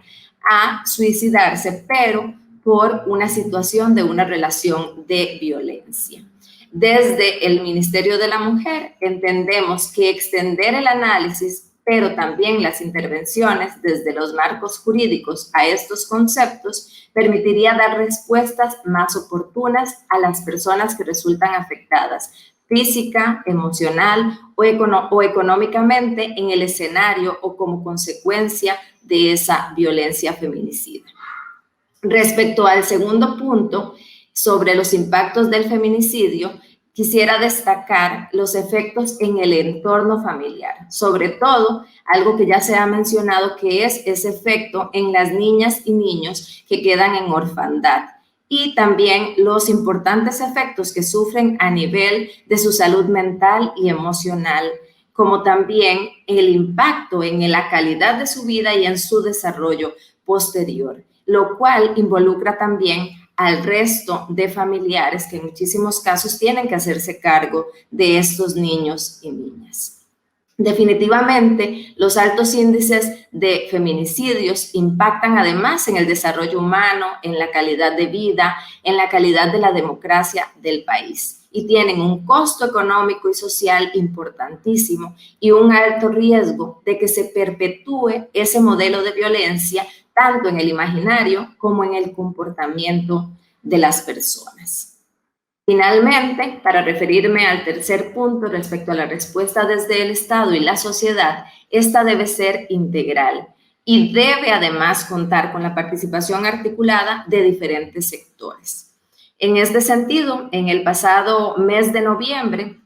a suicidarse, pero por una situación de una relación de violencia. Desde el Ministerio de la Mujer entendemos que extender el análisis, pero también las intervenciones desde los marcos jurídicos a estos conceptos permitiría dar respuestas más oportunas a las personas que resultan afectadas física, emocional o económicamente en el escenario o como consecuencia de esa violencia feminicida. Respecto al segundo punto, sobre los impactos del feminicidio, quisiera destacar los efectos en el entorno familiar, sobre todo algo que ya se ha mencionado, que es ese efecto en las niñas y niños que quedan en orfandad y también los importantes efectos que sufren a nivel de su salud mental y emocional, como también el impacto en la calidad de su vida y en su desarrollo posterior, lo cual involucra también al resto de familiares que en muchísimos casos tienen que hacerse cargo de estos niños y niñas. Definitivamente, los altos índices de feminicidios impactan además en el desarrollo humano, en la calidad de vida, en la calidad de la democracia del país y tienen un costo económico y social importantísimo y un alto riesgo de que se perpetúe ese modelo de violencia tanto en el imaginario como en el comportamiento de las personas. Finalmente, para referirme al tercer punto respecto a la respuesta desde el Estado y la sociedad, esta debe ser integral y debe además contar con la participación articulada de diferentes sectores. En este sentido, en el pasado mes de noviembre,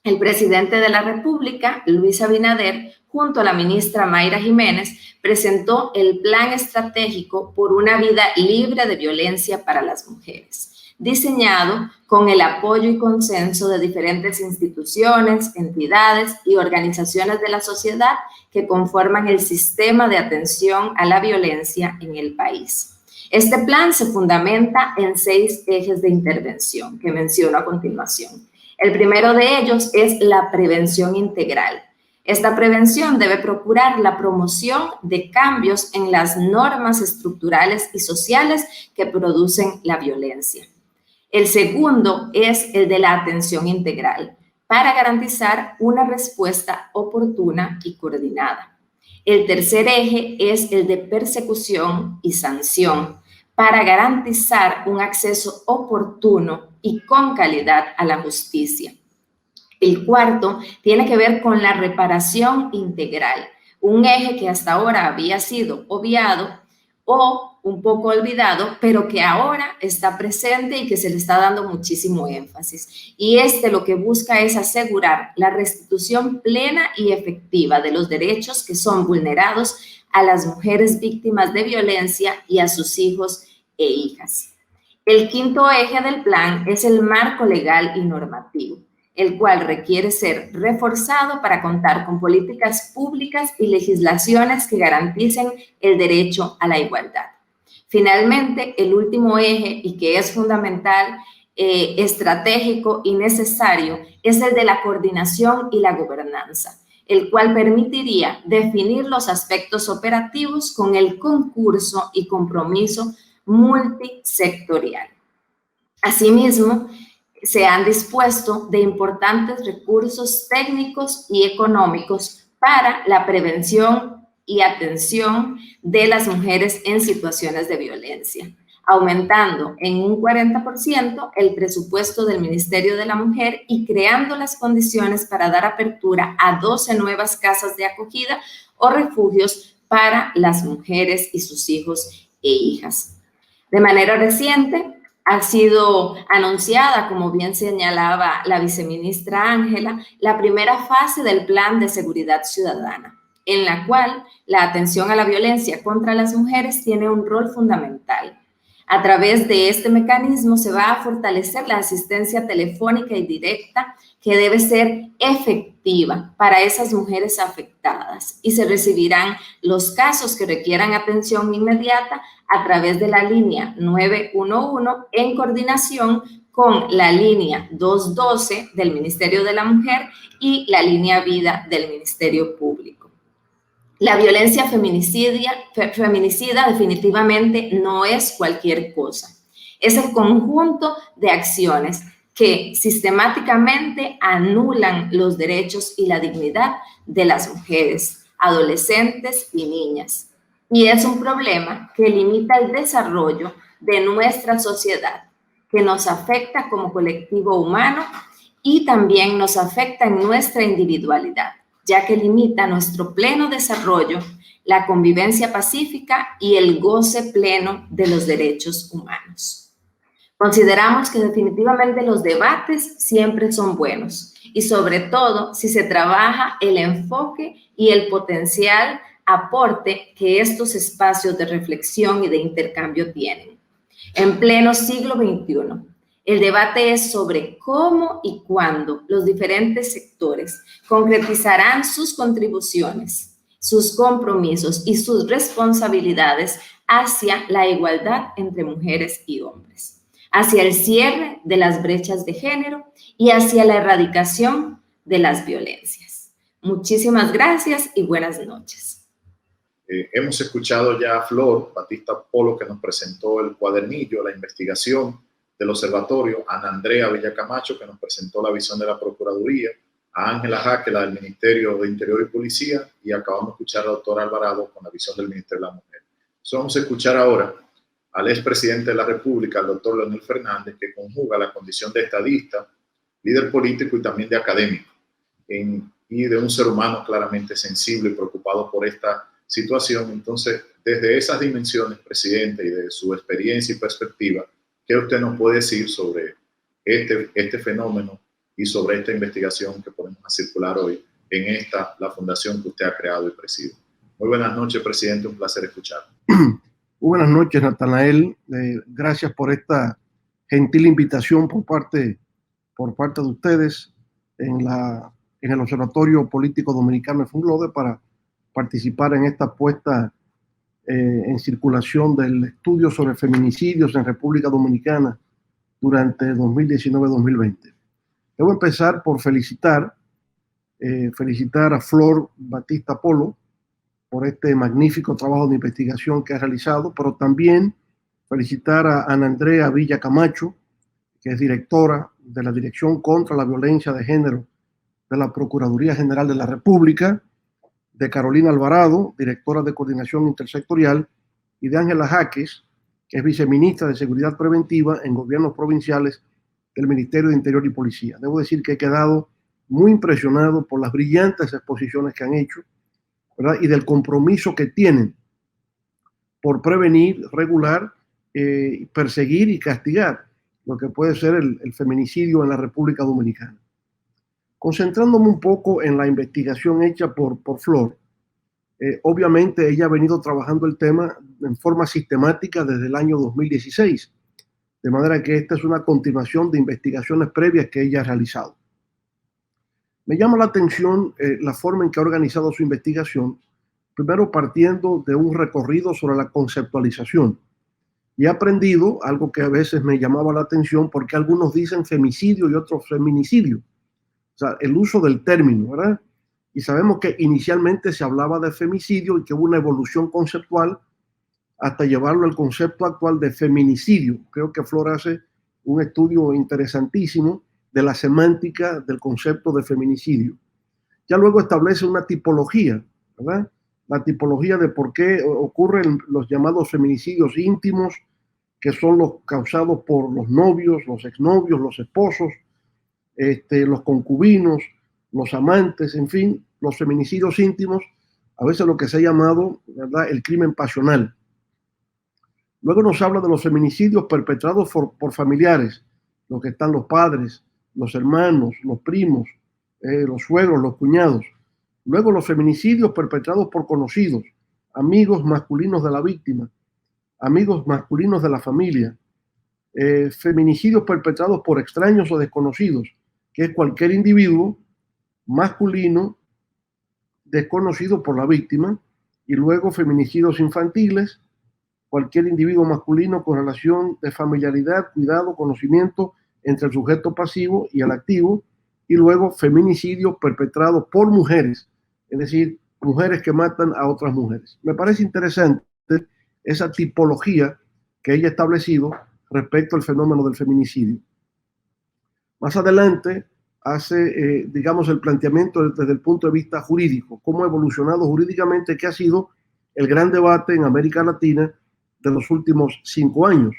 el presidente de la República, Luis Abinader, junto a la ministra Mayra Jiménez, presentó el Plan Estratégico por una vida libre de violencia para las mujeres, diseñado con el apoyo y consenso de diferentes instituciones, entidades y organizaciones de la sociedad que conforman el sistema de atención a la violencia en el país. Este plan se fundamenta en 6 ejes de intervención que menciono a continuación. El primero de ellos es la prevención integral. Esta prevención debe procurar la promoción de cambios en las normas estructurales y sociales que producen la violencia. El segundo es el de la atención integral, para garantizar una respuesta oportuna y coordinada. El tercer eje es el de persecución y sanción, para garantizar un acceso oportuno y con calidad a la justicia. El cuarto tiene que ver con la reparación integral, un eje que hasta ahora había sido obviado o un poco olvidado, pero que ahora está presente y que se le está dando muchísimo énfasis. Y lo que busca es asegurar la restitución plena y efectiva de los derechos que son vulnerados a las mujeres víctimas de violencia y a sus hijos e hijas. El quinto eje del plan es el marco legal y normativo, el cual requiere ser reforzado para contar con políticas públicas y legislaciones que garanticen el derecho a la igualdad. Finalmente, el último eje, y que es fundamental, estratégico y necesario, es el de la coordinación y la gobernanza, el cual permitiría definir los aspectos operativos con el concurso y compromiso multisectorial. Asimismo, se han dispuesto de importantes recursos técnicos y económicos para la prevención y atención de las mujeres en situaciones de violencia, aumentando en un 40% el presupuesto del Ministerio de la Mujer y creando las condiciones para dar apertura a 12 nuevas casas de acogida o refugios para las mujeres y sus hijos e hijas. De manera reciente, ha sido anunciada, como bien señalaba la viceministra Ángela, la primera fase del Plan de Seguridad Ciudadana, en la cual la atención a la violencia contra las mujeres tiene un rol fundamental. A través de este mecanismo se va a fortalecer la asistencia telefónica y directa que debe ser efectiva para esas mujeres afectadas y se recibirán los casos que requieran atención inmediata a través de la línea 911 en coordinación con la línea 212 del Ministerio de la Mujer y la línea Vida del Ministerio Público. La violencia feminicida definitivamente no es cualquier cosa. Es el conjunto de acciones que sistemáticamente anulan los derechos y la dignidad de las mujeres, adolescentes y niñas. Y es un problema que limita el desarrollo de nuestra sociedad, que nos afecta como colectivo humano y también nos afecta en nuestra individualidad, ya que limita nuestro pleno desarrollo, la convivencia pacífica y el goce pleno de los derechos humanos. Consideramos que definitivamente los debates siempre son buenos y sobre todo si se trabaja el enfoque y el potencial aporte que estos espacios de reflexión y de intercambio tienen. En pleno siglo XXI, el debate es sobre cómo y cuándo los diferentes sectores concretizarán sus contribuciones, sus compromisos y sus responsabilidades hacia la igualdad entre mujeres y hombres, hacia el cierre de las brechas de género y hacia la erradicación de las violencias. Muchísimas gracias y buenas noches. Hemos escuchado ya a Flor Batista Polo, que nos presentó el cuadernillo, la investigación del observatorio, a Ana Andrea Villacamacho, que nos presentó la visión de la Procuraduría, a Ángela Jaque, la del Ministerio de Interior y Policía, y acabamos de escuchar a la doctora Alvarado con la visión del Ministerio de la Mujer. Vamos a escuchar ahora al expresidente de la República, el doctor Leonel Fernández, que conjuga la condición de estadista, líder político y también de académico, y de un ser humano claramente sensible y preocupado por esta situación. Entonces, desde esas dimensiones, presidente, y de su experiencia y perspectiva, ¿qué usted nos puede decir sobre este fenómeno y sobre esta investigación que ponemos a circular hoy en la fundación que usted ha creado y preside? Muy buenas noches, presidente, un placer escucharlo. Buenas noches, Natanael. Gracias por esta gentil invitación por parte de ustedes en el Observatorio Político Dominicano de Funglode para participar en esta puesta en circulación del estudio sobre feminicidios en República Dominicana durante 2019-2020. Debo empezar por felicitar a Flor Batista Polo por este magnífico trabajo de investigación que ha realizado, pero también felicitar a Ana Andrea Villa Camacho, que es directora de la Dirección contra la Violencia de Género de la Procuraduría General de la República, de Carolina Alvarado, directora de Coordinación Intersectorial, y de Ángela Jaques, que es viceministra de Seguridad Preventiva en gobiernos provinciales del Ministerio de Interior y Policía. Debo decir que he quedado muy impresionado por las brillantes exposiciones que han hecho, ¿verdad? Y del compromiso que tienen por prevenir, regular, perseguir y castigar lo que puede ser el feminicidio en la República Dominicana. Concentrándome un poco en la investigación hecha por Flor, obviamente ella ha venido trabajando el tema en forma sistemática desde el año 2016, de manera que esta es una continuación de investigaciones previas que ella ha realizado. Me llama la atención la forma en que ha organizado su investigación, primero partiendo de un recorrido sobre la conceptualización. Y he aprendido algo que a veces me llamaba la atención, porque algunos dicen femicidio y otros feminicidio. O sea, el uso del término, ¿verdad? Y sabemos que inicialmente se hablaba de femicidio y que hubo una evolución conceptual hasta llevarlo al concepto actual de feminicidio. Creo que Flor hace un estudio interesantísimo de la semántica del concepto de feminicidio. Ya luego establece una tipología, ¿verdad? La tipología de por qué ocurren los llamados feminicidios íntimos, que son los causados por los novios, los exnovios, los esposos, los concubinos, los amantes, en fin, los feminicidios íntimos, a veces lo que se ha llamado, ¿verdad?, el crimen pasional. Luego nos habla de los feminicidios perpetrados por familiares, los que están los padres, los hermanos, los primos, los suegros, los cuñados. Luego los feminicidios perpetrados por conocidos, amigos masculinos de la víctima, amigos masculinos de la familia. Feminicidios perpetrados por extraños o desconocidos, que es cualquier individuo masculino desconocido por la víctima. Y luego feminicidios infantiles, cualquier individuo masculino con relación de familiaridad, cuidado, conocimiento entre el sujeto pasivo y el activo. Y luego feminicidios perpetrados por mujeres, es decir, mujeres que matan a otras mujeres. Me parece interesante esa tipología que ella ha establecido respecto al fenómeno del feminicidio. Más adelante hace, digamos, el planteamiento desde el punto de vista jurídico, cómo ha evolucionado jurídicamente, que ha sido el gran debate en América Latina de los últimos 5 años,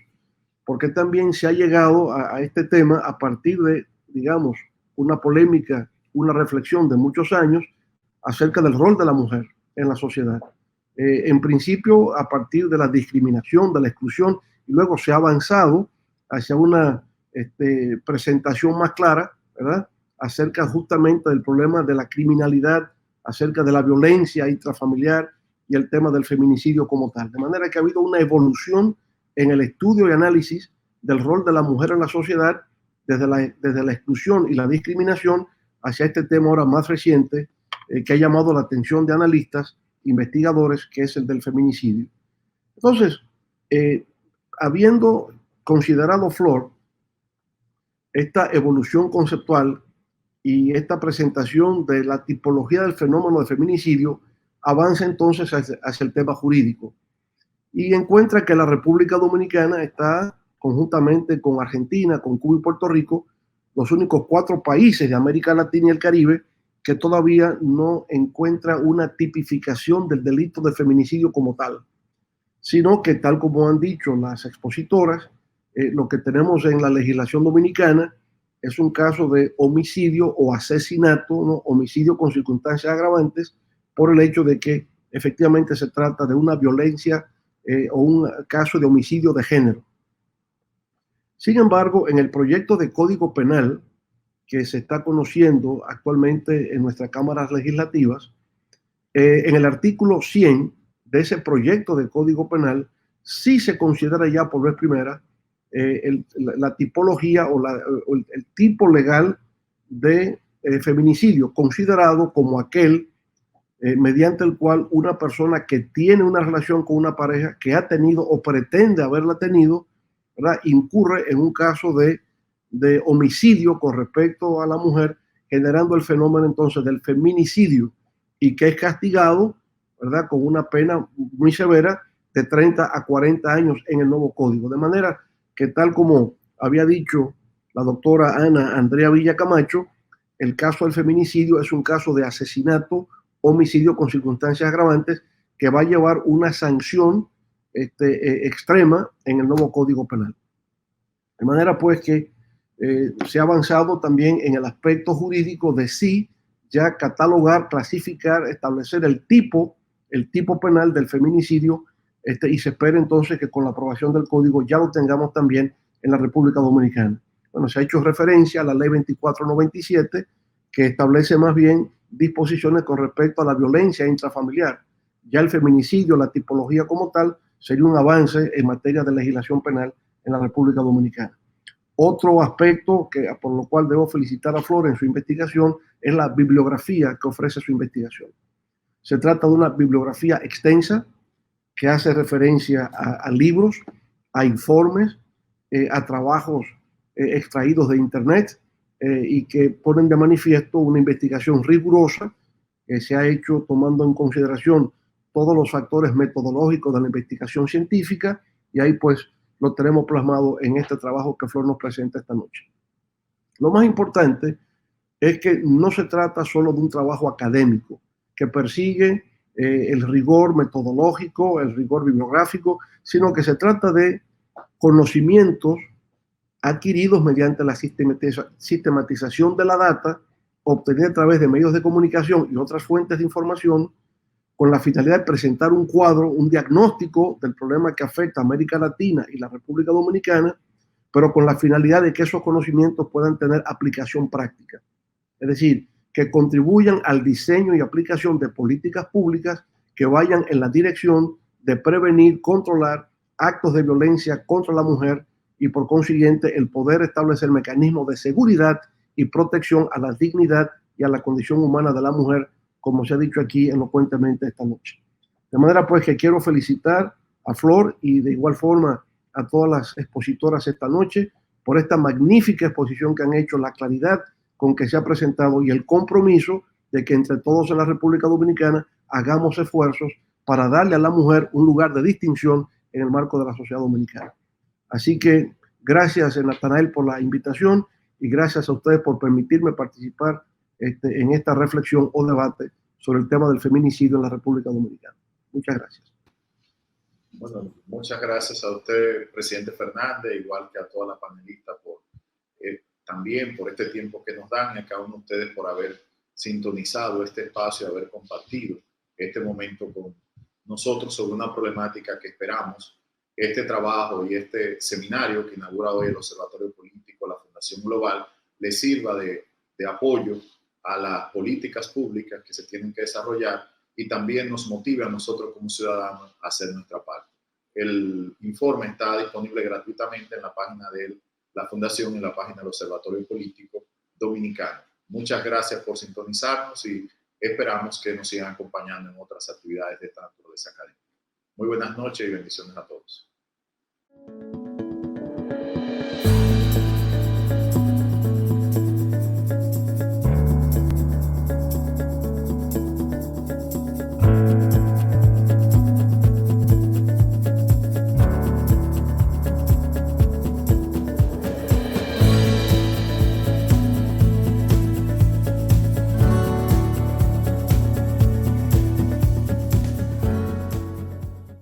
porque también se ha llegado a este tema a partir de, digamos, una polémica, una reflexión de muchos años acerca del rol de la mujer en la sociedad. En principio, a partir de la discriminación, de la exclusión, y luego se ha avanzado hacia una presentación más clara, ¿verdad?, acerca justamente del problema de la criminalidad, acerca de la violencia intrafamiliar y el tema del feminicidio como tal. De manera que ha habido una evolución en el estudio y análisis del rol de la mujer en la sociedad desde la exclusión y la discriminación hacia este tema ahora más reciente que ha llamado la atención de analistas, investigadores, que es el del feminicidio. Entonces, habiendo considerado Flor esta evolución conceptual y esta presentación de la tipología del fenómeno de feminicidio, avanza entonces hacia el tema jurídico y encuentra que la República Dominicana está, conjuntamente con Argentina, con Cuba y Puerto Rico, los únicos 4 países de América Latina y el Caribe que todavía no encuentra una tipificación del delito de feminicidio como tal. sino que, tal como han dicho las expositoras, lo que tenemos en la legislación dominicana es un caso de homicidio o asesinato, ¿no? Homicidio con circunstancias agravantes, por el hecho de que efectivamente se trata de una violencia o un caso de homicidio de género. Sin embargo, en el proyecto de Código Penal que se está conociendo actualmente en nuestras cámaras legislativas, en el artículo 100 de ese proyecto de Código Penal, sí se considera ya por vez primera la tipología o el tipo legal de feminicidio, considerado como aquel mediante el cual una persona que tiene una relación con una pareja que ha tenido o pretende haberla tenido, ¿verdad?, incurre en un caso de homicidio con respecto a la mujer, generando el fenómeno entonces del feminicidio, y que es castigado, ¿verdad?, con una pena muy severa de 30 a 40 años en el nuevo código. De manera que, tal como había dicho la doctora Ana Andrea Villa Camacho, el caso del feminicidio es un caso de asesinato, homicidio con circunstancias agravantes, que va a llevar una sanción extrema en el nuevo Código Penal. De manera pues que se ha avanzado también en el aspecto jurídico de sí ya catalogar, clasificar, establecer el tipo penal del feminicidio, y se espera entonces que con la aprobación del código ya lo tengamos también en la República Dominicana. Bueno, se ha hecho referencia a la ley 2497, que establece más bien disposiciones con respecto a la violencia intrafamiliar. Ya el feminicidio, la tipología como tal, sería un avance en materia de legislación penal en la República Dominicana. Otro aspecto por lo cual debo felicitar a Flor en su investigación es la bibliografía que ofrece su investigación. Se trata de una bibliografía extensa que hace referencia a libros, a informes, a trabajos extraídos de Internet, y que ponen de manifiesto una investigación rigurosa que se ha hecho tomando en consideración todos los factores metodológicos de la investigación científica, y ahí pues lo tenemos plasmado en este trabajo que Flor nos presenta esta noche. Lo más importante es que no se trata solo de un trabajo académico que persigue el rigor metodológico, el rigor bibliográfico, sino que se trata de conocimientos adquiridos mediante la sistematización de la data obtenida a través de medios de comunicación y otras fuentes de información, con la finalidad de presentar un cuadro, un diagnóstico del problema que afecta a América Latina y la República Dominicana, pero con la finalidad de que esos conocimientos puedan tener aplicación práctica. Es decir, que contribuyan al diseño y aplicación de políticas públicas que vayan en la dirección de prevenir, controlar actos de violencia contra la mujer, y por consiguiente el poder establecer mecanismos de seguridad y protección a la dignidad y a la condición humana de la mujer, como se ha dicho aquí elocuentemente esta noche. De manera pues que quiero felicitar a Flor y de igual forma a todas las expositoras esta noche por esta magnífica exposición que han hecho, la claridad con que se ha presentado y el compromiso de que entre todos en la República Dominicana hagamos esfuerzos para darle a la mujer un lugar de distinción en el marco de la sociedad dominicana. Así que gracias, Natanael, por la invitación, y gracias a ustedes por permitirme participar en esta reflexión o debate sobre el tema del feminicidio en la República Dominicana. Muchas gracias. Bueno, muchas gracias a usted, presidente Fernández, igual que a toda la panelista también por este tiempo que nos dan, y a cada uno de ustedes por haber sintonizado este espacio, haber compartido este momento con nosotros sobre una problemática que esperamos este trabajo y este seminario que inaugura hoy el Observatorio Político, la Fundación Global, le sirva de apoyo a las políticas públicas que se tienen que desarrollar, y también nos motive a nosotros como ciudadanos a hacer nuestra parte. El informe está disponible gratuitamente en la página de la Fundación y en la página del Observatorio Político Dominicano. Muchas gracias por sintonizarnos y esperamos que nos sigan acompañando en otras actividades de esta naturaleza académica. Muy buenas noches y bendiciones a todos.